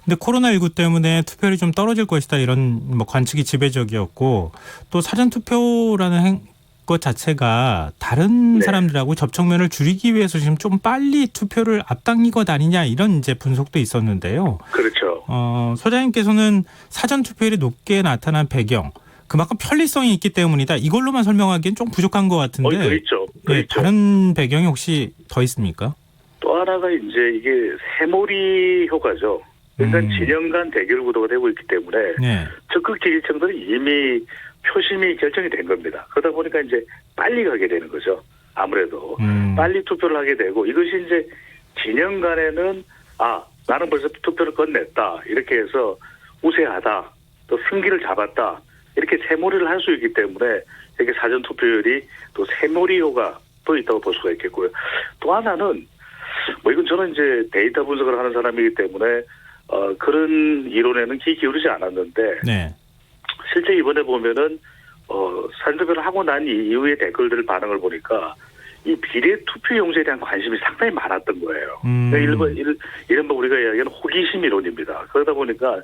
근데 코로나19 때문에 투표율이 좀 떨어질 것이다 이런 뭐 관측이 지배적이었고 또 사전투표라는 것 자체가 다른 네. 사람들하고 접촉면을 줄이기 위해서 지금 좀 빨리 투표를 앞당긴 것 아니냐 이런 이제 분석도 있었는데요. 그렇죠. 소장님께서는 사전투표율이 높게 나타난 배경 그만큼 편리성이 있기 때문이다. 이걸로만 설명하기엔 좀 부족한 것 같은데. 더 있죠. 더 네, 있죠. 다른 배경이 혹시 더 있습니까? 또 하나가 이제 이게 새몰이 효과죠. 그러니까 진영 간 대결 구도가 되고 있기 때문에 네. 적극 지지층들은 이미 표심이 결정이 된 겁니다. 그러다 보니까 이제 빨리 가게 되는 거죠. 아무래도 빨리 투표를 하게 되고 이것이 이제 진영 간에는 나는 벌써 투표를 끝냈다 이렇게 해서 우세하다 또 승기를 잡았다 이렇게 새몰이를 할 수 있기 때문에 이렇게 사전 투표율이 또 새몰이 효과도 있다고 볼 수가 있겠고요. 또 하나는 뭐 이건 저는 이제 데이터 분석을 하는 사람이기 때문에 그런 이론에는 귀 기울이지 않았는데 네. 실제 이번에 보면은 사전투표를 하고 난 이후의 댓글들 반응을 보니까 이 비례 투표 용지에 대한 관심이 상당히 많았던 거예요. 그러니까 이른바 우리가 이야기하는 호기심 이론입니다. 그러다 보니까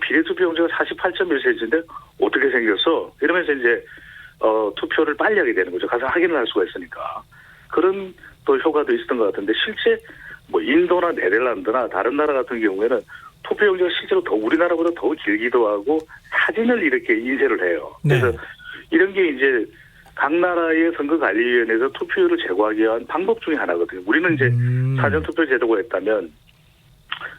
비례 투표 용지가 48.1cm인데 어떻게 생겼어? 이러면서 이제 투표를 빨리 하게 되는 거죠. 가서 확인을 할 수가 있으니까. 그런 또 효과도 있었던 것 같은데 실제 뭐 인도나 네덜란드나 다른 나라 같은 경우에는 투표 용지가 실제로 더 우리나라보다 더 길기도 하고 사진을 이렇게 인쇄를 해요. 그래서 네. 이런 게 이제 각 나라의 선거관리위원회에서 투표율을 제고하기 위한 방법 중에 하나거든요. 우리는 이제 사전투표 제도가 있다면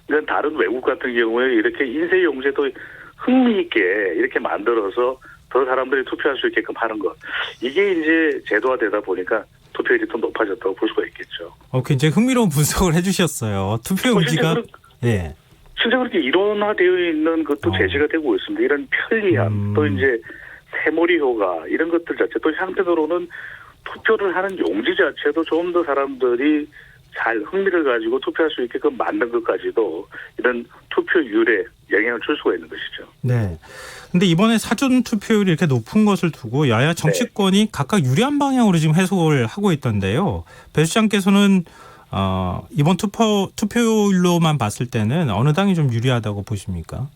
이런 다른 외국 같은 경우에 이렇게 인쇄 용지도 흥미있게 이렇게 만들어서 더 사람들이 투표할 수 있게끔 하는 것. 이게 이제 제도화되다 보니까 투표율이 더 높아졌다고 볼 수가 있겠죠. 굉장히 흥미로운 분석을 해주셨어요. 투표 용지가 예. 실제 그렇게 이론화되어 있는 것도 제시가 되고 있습니다. 이런 편리함, 또 이제 새몰이 효과 이런 것들 자체, 또 한편으로는 투표를 하는 용지 자체도 좀 더 사람들이 잘 흥미를 가지고 투표할 수 있게끔 만든 것까지도 이런 투표율에 영향을 줄 수가 있는 것이죠. 네. 근데 이번에 사전 투표율이 이렇게 높은 것을 두고 여야 정치권이 각각 유리한 방향으로 지금 해석을 하고 있던데요. 배 시장께서는 이번 투표율로만 봤을 때는 어느 당이 좀 유리하다고 보십니까?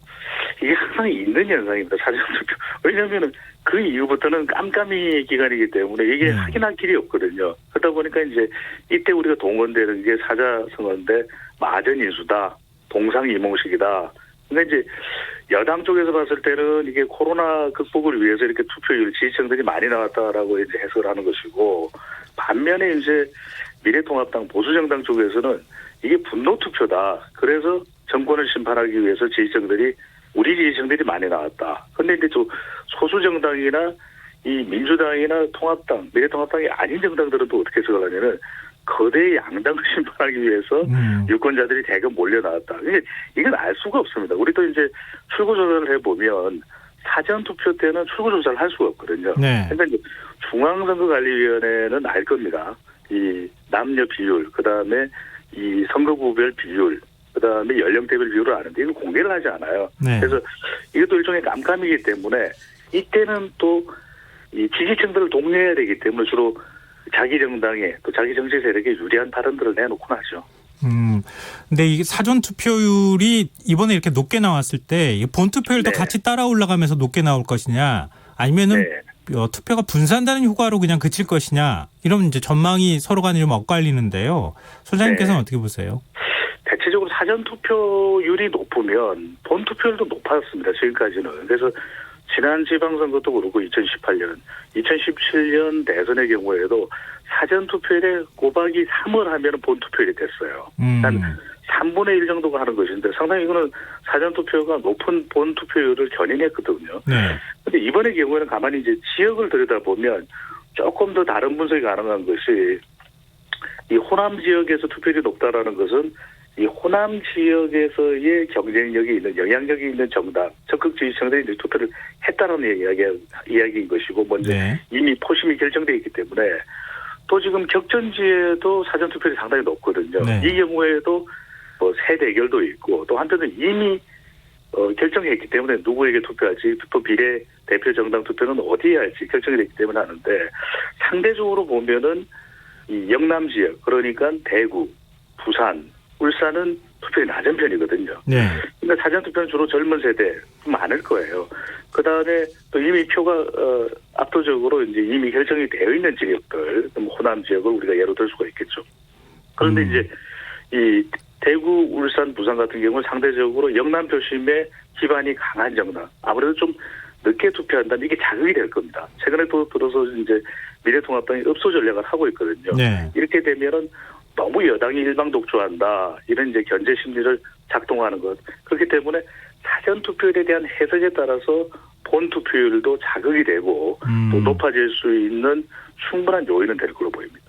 이게 항상 있는 현상입니다. 사전투표. 왜냐하면 그 이후부터는 깜깜이 기간이기 때문에 이게 확인할 길이 없거든요. 그러다 보니까 이제 이때 우리가 동원되는 게 사자성어인데 마전인수다, 동상이몽식이다. 그러니까 이제 여당 쪽에서 봤을 때는 이게 코로나 극복을 위해서 이렇게 투표율 지지층들이 많이 나왔다라고 이제 해석을 하는 것이고, 반면에 이제 미래통합당 보수정당 쪽에서는 이게 분노 투표다. 그래서 정권을 심판하기 위해서 우리 지지층들이 많이 나왔다. 그런데 이제 또 소수 정당이나 이 민주당이나 통합당, 미래통합당이 아닌 정당들은 또 어떻게 해석을 하냐면 거대 양당을 심판하기 위해서 유권자들이 대거 몰려 나왔다. 이건 알 수가 없습니다. 우리도 이제 출구조사를 해보면 사전투표 때는 출구조사를 할 수가 없거든요. 네. 그러니까 이제 중앙선거관리위원회는 알 겁니다. 이 남녀 비율, 그다음에 이 선거구별 비율, 그다음에 연령대별 비율을 아는데 이거 공개를 하지 않아요. 네. 그래서 이것도 일종의 깜깜이기 때문에 이때는 또 이 지지층들을 독려해야 되기 때문에 주로 자기 정당에 또 자기 정치 세력에 유리한 발언들을 내놓곤 하죠. 근데 이 사전 투표율이 이번에 이렇게 높게 나왔을 때 본 투표율도 네. 같이 따라 올라가면서 높게 나올 것이냐, 아니면은 투표가 분산되는 효과로 그냥 그칠 것이냐, 이런 이제 전망이 서로 간에 좀 엇갈리는데요. 소장님께서는 어떻게 보세요? 대체적으로 사전 투표율이 높으면 본 투표율도 높았습니다. 지금까지는. 그래서 지난 지방선거도 그렇고 2017년 대선의 경우에도 사전 투표율에 곱하기 3을 하면 본 투표율이 됐어요. 한 3분의 1 정도가 하는 것인데 상당히 이거는 사전 투표가 높은 본 투표율을 견인했거든요. 네. 근데 이번의 경우에는 가만히 이제 지역을 들여다보면 조금 더 다른 분석이 가능한 것이 이 호남 지역에서 투표율이 높다라는 것은 이 호남 지역에서의 경쟁력이 있는 영향력이 있는 정당 적극 지지층들이 이제 투표를 했다는 이야기인 것이고 먼저 네. 이미 포심이 결정되어 있기 때문에 또 지금 격전지에도 사전 투표율이 상당히 높거든요. 네. 이 경우에도 뭐 새 대결도 있고 또 한편은 이미 결정했기 때문에 누구에게 투표할지 또 비례 대표 정당 투표는 어디에 할지 결정이 됐기 때문에 하는데 상대적으로 보면은 이 영남 지역 그러니까 대구, 부산, 울산은 투표율이 낮은 편이거든요. 네. 그러니까 사전 투표는 주로 젊은 세대 많을 거예요. 그 다음에 또 이미 표가 압도적으로 이제 이미 결정이 되어 있는 지역들, 호남 지역을 우리가 예로 들 수가 있겠죠. 그런데 이제 이 대구, 울산, 부산 같은 경우는 상대적으로 영남 표심에 기반이 강한 정당, 아무래도 좀 늦게 투표한다면 이게 자극이 될 겁니다. 최근에 또 들어서 이제 미래통합당이 읍소 전략을 하고 있거든요. 네. 이렇게 되면은 너무 여당이 일방 독주한다 이런 이제 견제 심리를 작동하는 것. 그렇기 때문에 사전 투표율에 대한 해석에 따라서 본 투표율도 자극이 되고 또 높아질 수 있는 충분한 요인은 될 걸로 보입니다.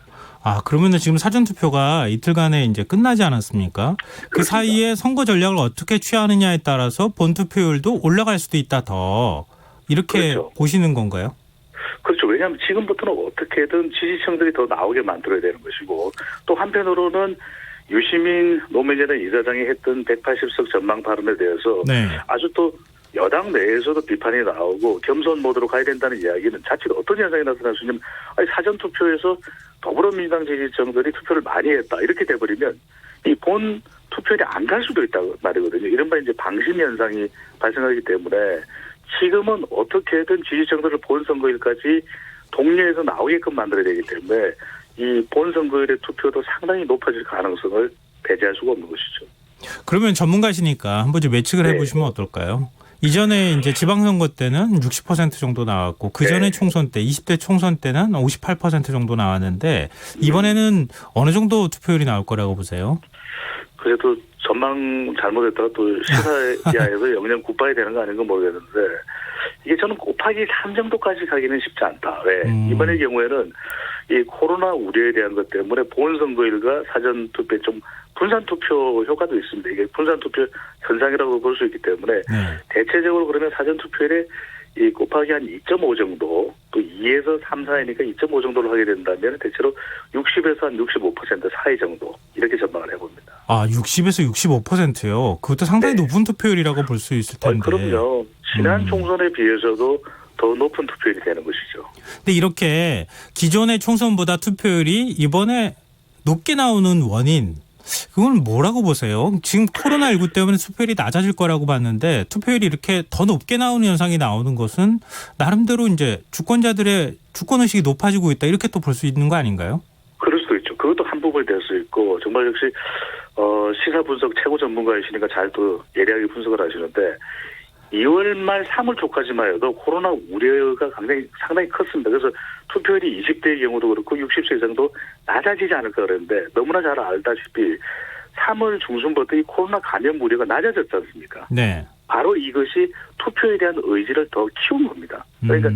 아, 그러면은 지금 사전투표가 이틀간에 이제 끝나지 않았습니까? 그 그렇습니다. 사이에 선거 전략을 어떻게 취하느냐에 따라서 본투표율도 올라갈 수도 있다 더. 이렇게 그렇죠. 보시는 건가요? 그렇죠. 왜냐하면 지금부터는 어떻게든 지지층들이 더 나오게 만들어야 되는 것이고 또 한편으로는 유시민 노무현 이사장이 했던 180석 전망 발언에 대해서 네. 아주 또 여당 내에서도 비판이 나오고 겸손 모드로 가야 된다는 이야기는 자칫 어떤 현상이 나타날 수 있냐면 사전투표에서 더불어민주당 지지층들이 투표를 많이 했다 이렇게 돼버리면 이 본 투표율이 안 갈 수도 있다고 말이거든요. 이른바 이제 방심 현상이 발생하기 때문에 지금은 어떻게든 지지층들을 본선거일까지 동료에서 나오게끔 만들어야 되기 때문에 이 본선거일의 투표도 상당히 높아질 가능성을 배제할 수가 없는 것이죠. 그러면 전문가시니까 한번 좀 예측을 네. 해보시면 어떨까요? 이전에 이제 지방선거 때는 60% 정도 나왔고 그 전에 네. 총선 때 20대 총선 때는 58% 정도 나왔는데 이번에는 어느 정도 투표율이 나올 거라고 보세요? 그래도 전망 잘못했다가 또 시사야에서 영영 굿바이 되는 거 아닌가 모르겠는데 이게 저는 곱하기 3 정도까지 가기는 쉽지 않다. 왜? 이번의 경우에는 이 코로나 우려에 대한 것 때문에 본선거일과 사전투표에 좀 분산투표 효과도 있습니다. 이게 분산투표 현상이라고 볼 수 있기 때문에 네. 대체적으로 그러면 사전투표율에 이 곱하기 한 2.5 정도 또 2에서 3 사이니까 2.5 정도를 하게 된다면 대체로 60에서 한 65% 사이 정도 이렇게 전망을 해봅니다. 아, 60에서 65%요. 그것도 상당히 네. 높은 투표율이라고 볼 수 있을 텐데. 그럼요. 지난 총선에 비해서도 더 높은 투표율이 되는 것이죠. 근데 이렇게 기존의 총선보다 투표율이 이번에 높게 나오는 원인, 그건 뭐라고 보세요? 지금 코로나19 때문에 투표율이 낮아질 거라고 봤는데 투표율이 이렇게 더 높게 나오는 현상이 나오는 것은 나름대로 이제 주권자들의 주권의식이 높아지고 있다 이렇게 또 볼 수 있는 거 아닌가요? 그럴 수도 있죠. 그것도 한 부분이 될 수 있고 정말 역시 시사 분석 최고 전문가이시니까 잘 또 예리하게 분석을 하시는데 2월 말 3월 초까지만 해도 코로나 우려가 상당히 컸습니다. 그래서 투표율이 20대의 경우도 그렇고 60세 이상도 낮아지지 않을까 그랬는데 너무나 잘 알다시피 3월 중순부터 이 코로나 감염 우려가 낮아졌지 않습니까? 네. 바로 이것이 투표에 대한 의지를 더 키운 겁니다. 그러니까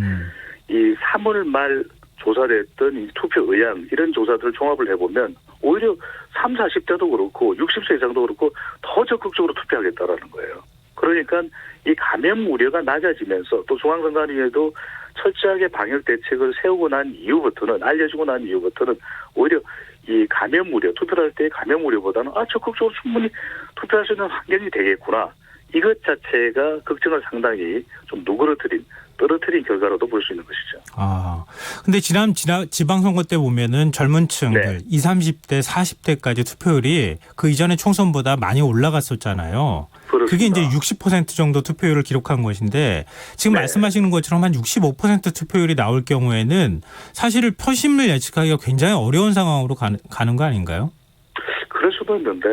이 3월 말 조사됐던 이 투표 의향 이런 조사들을 종합을 해보면 오히려 30, 40대도 그렇고 60세 이상도 그렇고 더 적극적으로 투표하겠다라는 거예요. 그러니까 이 감염 우려가 낮아지면서 또 중앙선관위에도 철저하게 방역 대책을 세우고 난 이후부터는 알려주고 난 이후부터는 오히려 이 감염 우려 투표를 할 때의 감염 우려보다는 적극적으로 충분히 투표할 수 있는 환경이 되겠구나. 이것 자체가 걱정을 상당히 좀 떨어뜨린 결과로도 볼 수 있는 것이죠. 아, 근데 지난 지방선거 때 보면은 젊은 층들 네. 20, 30대, 40대까지 투표율이 그 이전의 총선보다 많이 올라갔었잖아요. 그렇습니다. 그게 이제 60% 정도 투표율을 기록한 것인데 지금 네. 말씀하시는 것처럼 한 65% 투표율이 나올 경우에는 사실 표심을 예측하기가 굉장히 어려운 상황으로 가는 거 아닌가요? 그럴 수도 있는데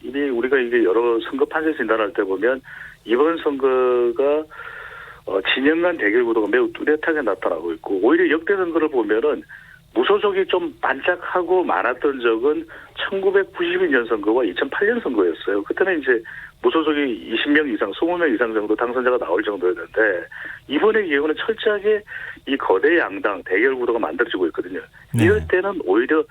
이미 우리가 이게 여러 선거 판세 진단할 때 보면 이번 선거가 진영 간 대결 구도가 매우 뚜렷하게 나타나고 있고 오히려 역대 선거를 보면은 무소속이 좀 반짝하고 많았던 적은 1992년 선거와 2008년 선거였어요. 그때는 이제 무소속이 20명 이상, 20명 이상 정도 당선자가 나올 정도였는데 이번의 경우는 철저하게 이 거대 양당 대결 구도가 만들어지고 있거든요. 네. 이럴 때는 오히려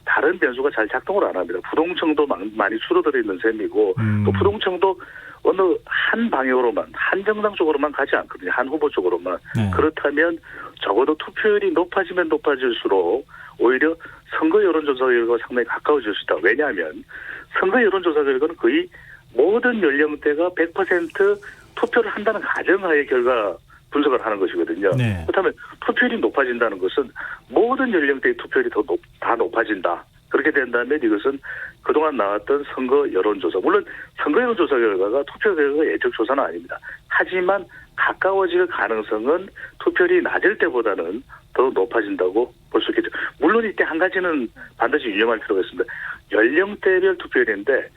다른 변수가 잘 작동을 안 합니다. 부동층도 많이 줄어들어 있는 셈이고 또 부동층도 어느 한 방향으로만 한 정당 쪽으로만 가지 않거든요. 한 후보 쪽으로만. 네. 그렇다면 적어도 투표율이 높아지면 높아질수록 오히려 선거 여론조사 결과가 상당히 가까워질 수 있다. 왜냐하면 선거 여론조사 결과는 거의 모든 연령대가 100% 투표를 한다는 가정하에 결과 분석을 하는 것이거든요. 네. 그렇다면 투표율이 높아진다는 것은 모든 연령대의 투표율이 다 높아진다. 그렇게 된다면 이것은 그동안 나왔던 선거 여론조사, 물론 선거 여론조사 결과가 투표 결과가 예측 조사는 아닙니다. 하지만 가까워질 가능성은 투표율이 낮을 때보다는 더 높아진다고 볼 수 있겠죠. 물론 이때 한 가지는 반드시 유념할 필요가 있습니다. 연령대별 투표율인데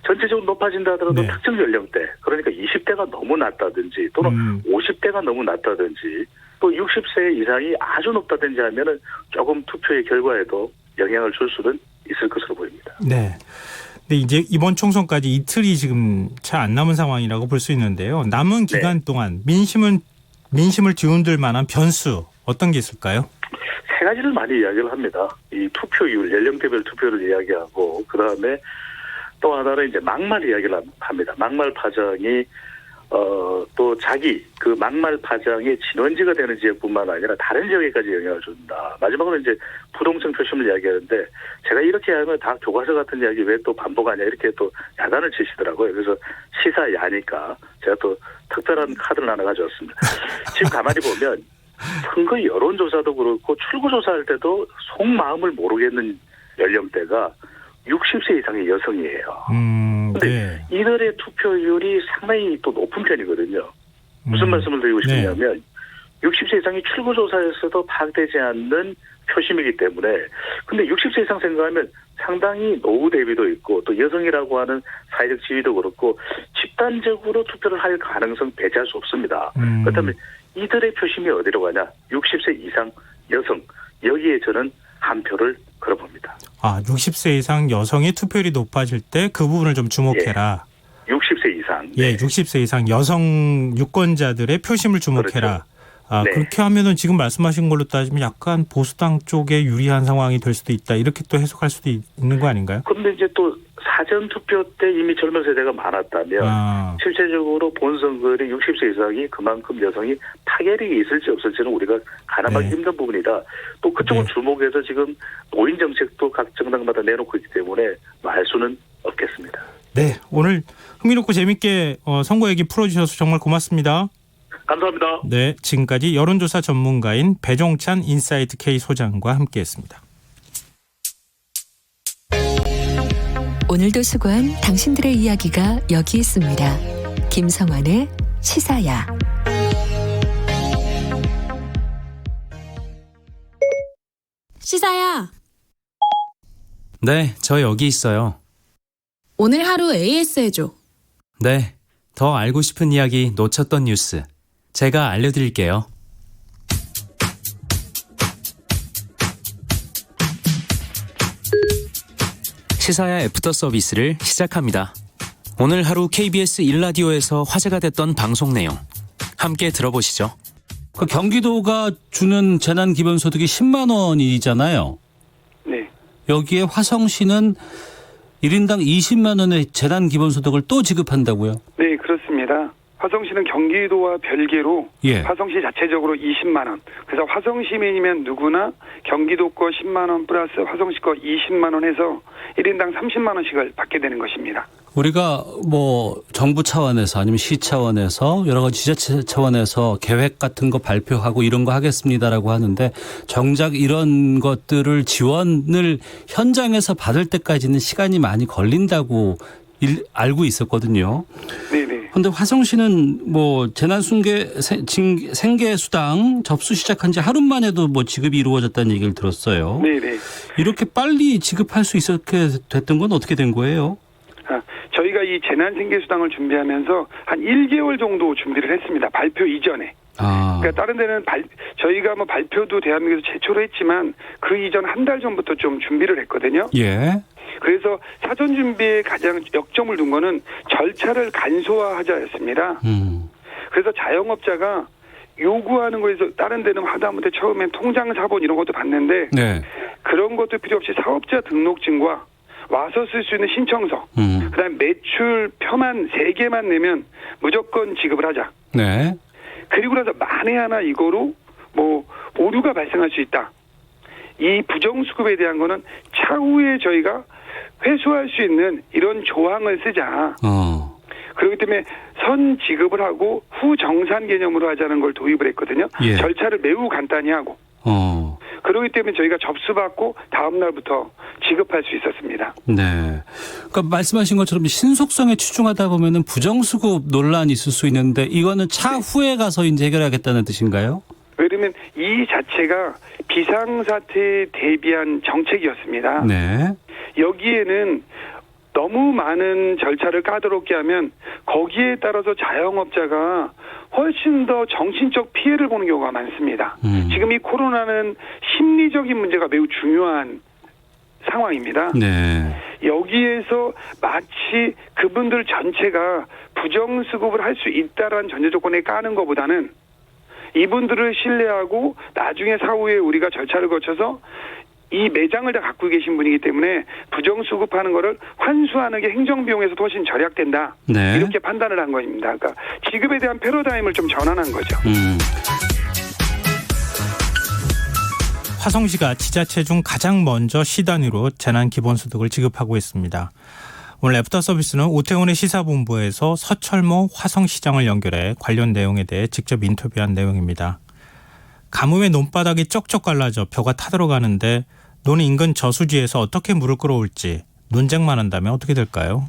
전체적으로 높아진다 하더라도 네. 특정 연령대, 그러니까 20대가 너무 낮다든지 또는 50대가 너무 낮다든지 또 60세 이상이 아주 높다든지 하면은 조금 투표의 결과에도 영향을 줄 수는 있을 것으로 보입니다. 네. 근데 이제 이번 총선까지 이틀이 지금 채 안 남은 상황이라고 볼 수 있는데요. 남은 기간 동안 민심을 뒤흔들 만한 변수 어떤 게 있을까요? 세 가지를 많이 이야기를 합니다. 이 투표율, 연령대별 투표를 이야기하고 그다음에 또 하나는 이제 막말 이야기를 합니다. 막말 파장이 또 자기 그 막말 파장이 진원지가 되는 지역뿐만 아니라 다른 지역에까지 영향을 준다. 마지막으로 이제 부동층 표심을 이야기하는데 제가 이렇게 하면 다 교과서 같은 이야기 왜 또 반복하냐 이렇게 또 야단을 치시더라고요. 그래서 시사야니까 제가 또 특별한 카드를 하나 가져왔습니다. 지금 가만히 보면 선거 여론조사도 그렇고 출구조사할 때도 속마음을 모르겠는 연령대가 60세 이상의 여성이에요. 근데 네. 이들의 투표율이 상당히 또 높은 편이거든요. 무슨 말씀을 드리고 싶냐면 60세 이상이 출구조사에서도 파악되지 않는 표심이기 때문에 근데 60세 이상 생각하면 상당히 노후 대비도 있고 또 여성이라고 하는 사회적 지위도 그렇고 집단적으로 투표를 할 가능성 배제할 수 없습니다. 그렇다면 이들의 표심이 어디로 가냐? 60세 이상 여성. 여기에 저는 한 표를 걸어봅니다. 60세 이상 여성의 투표율이 높아질 때 그 부분을 좀 주목해라. 60세 이상. 예, 60세 이상 여성 유권자들의 표심을 주목해라. 그렇죠. 네. 그렇게 하면은 지금 말씀하신 걸로 따지면 약간 보수당 쪽에 유리한 상황이 될 수도 있다. 이렇게 또 해석할 수도 있는 거 아닌가요? 그런데 이제 또 사전 투표 때 이미 젊은 세대가 많았다면 실제적으로 본선거에 60세 이상이 그만큼 여성이 타결이 있을지 없을지는 우리가 가늠하기 힘든 부분이다. 또 그쪽을 주목해서 지금 노인 정책도 각 정당마다 내놓고 있기 때문에 말 수는 없겠습니다. 네, 오늘 흥미롭고 재밌게 선거 얘기 풀어주셔서 정말 고맙습니다. 감사합니다. 네, 지금까지 여론조사 전문가인 배종찬 인사이트 K 소장과 함께했습니다. 오늘도 수고한 당신들의 이야기가 여기 있습니다. 김성환의 시사야. 시사야, 네, 저 여기 있어요. 오늘 하루 AS 해줘. 네, 더 알고 싶은 이야기 놓쳤던 뉴스 제가 알려드릴게요. 시사야 애프터 서비스를 시작합니다. 오늘 하루 KBS 1라디오에서 화제가 됐던 방송 내용 함께 들어보시죠. 그 경기도가 주는 재난기본소득이 10만 원이잖아요. 네. 여기에 화성시는 1인당 20만 원의 재난기본소득을 또 지급한다고요? 네, 그렇습니다. 화성시는 경기도와 별개로 화성시 자체적으로 20만 원. 그래서 화성 시민이면 누구나 경기도 거 10만 원 플러스 화성시 거 20만 원 해서 1인당 30만 원씩을 받게 되는 것입니다. 우리가 뭐 정부 차원에서 아니면 시 차원에서 여러 가지 지자체 차원에서 계획 같은 거 발표하고 이런 거 하겠습니다라고 하는데 정작 이런 것들을 지원을 현장에서 받을 때까지는 시간이 많이 걸린다고 알고 있었거든요. 네네. 그런데 화성시는 뭐 생계수당 접수 시작한 지 하루 만에도 뭐 지급이 이루어졌다는 얘기를 들었어요. 네네. 이렇게 빨리 지급할 수 있게 됐던 건 어떻게 된 거예요? 저희가 이 재난생계수당을 준비하면서 한 1개월 정도 준비를 했습니다. 발표 이전에. 그러니까 다른 데는 저희가 뭐 발표도 대한민국에서 최초로 했지만 그 이전 한 달 전부터 좀 준비를 했거든요. 예. 그래서 사전 준비에 가장 역점을 둔 거는 절차를 간소화하자였습니다. 그래서 자영업자가 요구하는 거에서 다른 데는 하다못해 처음엔 통장 사본 이런 것도 받는데 네. 그런 것도 필요 없이 사업자 등록증과 와서 쓸 수 있는 신청서, 그다음에 매출 표만 3개만 내면 무조건 지급을 하자. 네. 그리고 나서 만에 하나 이거로 뭐 오류가 발생할 수 있다. 이 부정수급에 대한 거는 차후에 저희가 회수할 수 있는 이런 조항을 쓰자. 그렇기 때문에 선 지급을 하고 후 정산 개념으로 하자는 걸 도입을 했거든요. 예. 절차를 매우 간단히 하고. 그렇기 때문에 저희가 접수받고 다음 날부터 지급할 수 있었습니다. 네. 그러니까 말씀하신 것처럼 신속성에 치중하다 보면은 부정수급 논란이 있을 수 있는데 이거는 차후에 가서 이제 해결하겠다는 뜻인가요? 왜냐하면 이 자체가 비상사태에 대비한 정책이었습니다. 네. 여기에는 너무 많은 절차를 까다롭게 하면 거기에 따라서 자영업자가 훨씬 더 정신적 피해를 보는 경우가 많습니다. 지금 이 코로나는 심리적인 문제가 매우 중요한 상황입니다. 네. 여기에서 마치 그분들 전체가 부정수급을 할 수 있다라는 전제 조건에 까는 것보다는 이분들을 신뢰하고 나중에 사후에 우리가 절차를 거쳐서 이 매장을 다 갖고 계신 분이기 때문에 부정수급하는 거를 환수하는 게 행정비용에서도 훨씬 절약된다. 네. 이렇게 판단을 한 겁니다. 그러니까 지급에 대한 패러다임을 좀 전환한 거죠. 화성시가 지자체 중 가장 먼저 시단위로 재난기본소득을 지급하고 있습니다. 오늘 애프터서비스는 오태훈의 시사본부에서 서철모 화성시장을 연결해 관련 내용에 대해 직접 인터뷰한 내용입니다. 가뭄에 논바닥이 쩍쩍 갈라져 벼가 타들어가는데 논 인근 저수지에서 어떻게 물을 끌어올지 논쟁만 한다면 어떻게 될까요?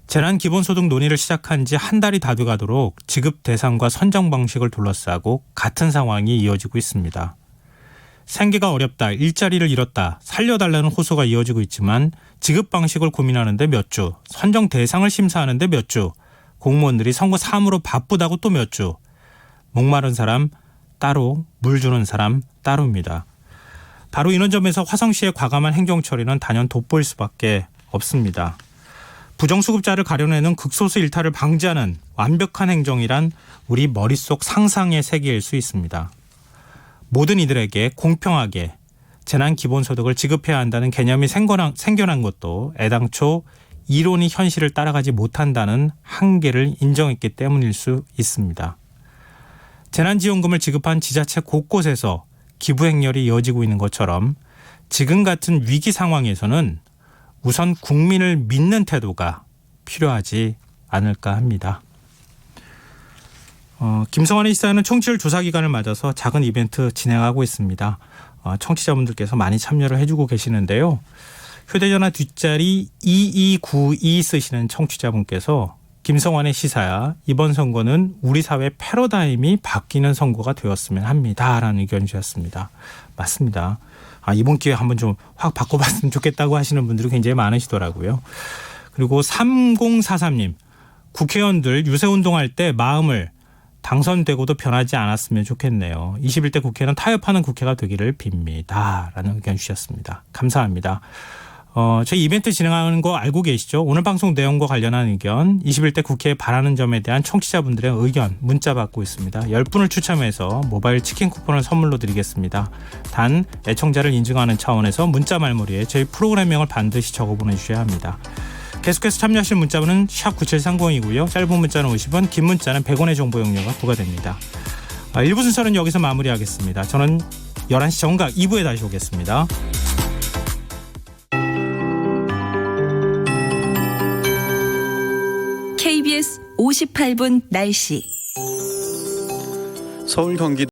재난기본소득 논의를 시작한 지 한 달이 다 돼가도록 지급 대상과 선정 방식을 둘러싸고 같은 상황이 이어지고 있습니다. 생계가 어렵다, 일자리를 잃었다, 살려달라는 호소가 이어지고 있지만 지급 방식을 고민하는데 몇 주, 선정 대상을 심사하는데 몇 주, 공무원들이 선거 사무로 바쁘다고 또 몇 주, 목마른 사람 따로, 물 주는 사람 따로입니다. 바로 이런 점에서 화성시의 과감한 행정처리는 단연 돋보일 수밖에 없습니다. 부정수급자를 가려내는 극소수 일탈을 방지하는 완벽한 행정이란 우리 머릿속 상상의 세계일 수 있습니다. 모든 이들에게 공평하게 재난기본소득을 지급해야 한다는 개념이 생겨난 것도 애당초 이론이 현실을 따라가지 못한다는 한계를 인정했기 때문일 수 있습니다. 재난지원금을 지급한 지자체 곳곳에서 기부 행렬이 이어지고 있는 것처럼 지금 같은 위기 상황에서는 우선 국민을 믿는 태도가 필요하지 않을까 합니다. 김성환의 시사는 청취율 조사 기간을 맞아서 작은 이벤트 진행하고 있습니다. 청취자분들께서 많이 참여를 해주고 계시는데요. 휴대전화 뒷자리 2292 쓰시는 청취자분께서 김성환의 시사야, 이번 선거는 우리 사회 패러다임이 바뀌는 선거가 되었으면 합니다라는 의견 주셨습니다. 맞습니다. 이번 기회에 한번 좀 확 바꿔봤으면 좋겠다고 하시는 분들이 굉장히 많으시더라고요. 그리고 3043님, 국회의원들 유세운동할 때 마음을 당선되고도 변하지 않았으면 좋겠네요. 21대 국회는 타협하는 국회가 되기를 빕니다. 라는 의견 주셨습니다. 감사합니다. 저희 이벤트 진행하는 거 알고 계시죠? 오늘 방송 내용과 관련한 의견, 21대 국회에 바라는 점에 대한 청취자분들의 의견 문자 받고 있습니다. 10분을 추첨해서 모바일 치킨 쿠폰을 선물로 드리겠습니다. 단 애청자를 인증하는 차원에서 문자 말머리에 저희 프로그램명을 반드시 적어 보내주셔야 합니다. 계속해서 참여하실 문자번호는 샵 9730이고요. 짧은 문자는 50원, 긴 문자는 100원의 정보 용료가 부과됩니다. 1부 순서는 여기서 마무리하겠습니다. 저는 11시 정각 2부에 다시 오겠습니다. KBS 58분 날씨. 서울 경기도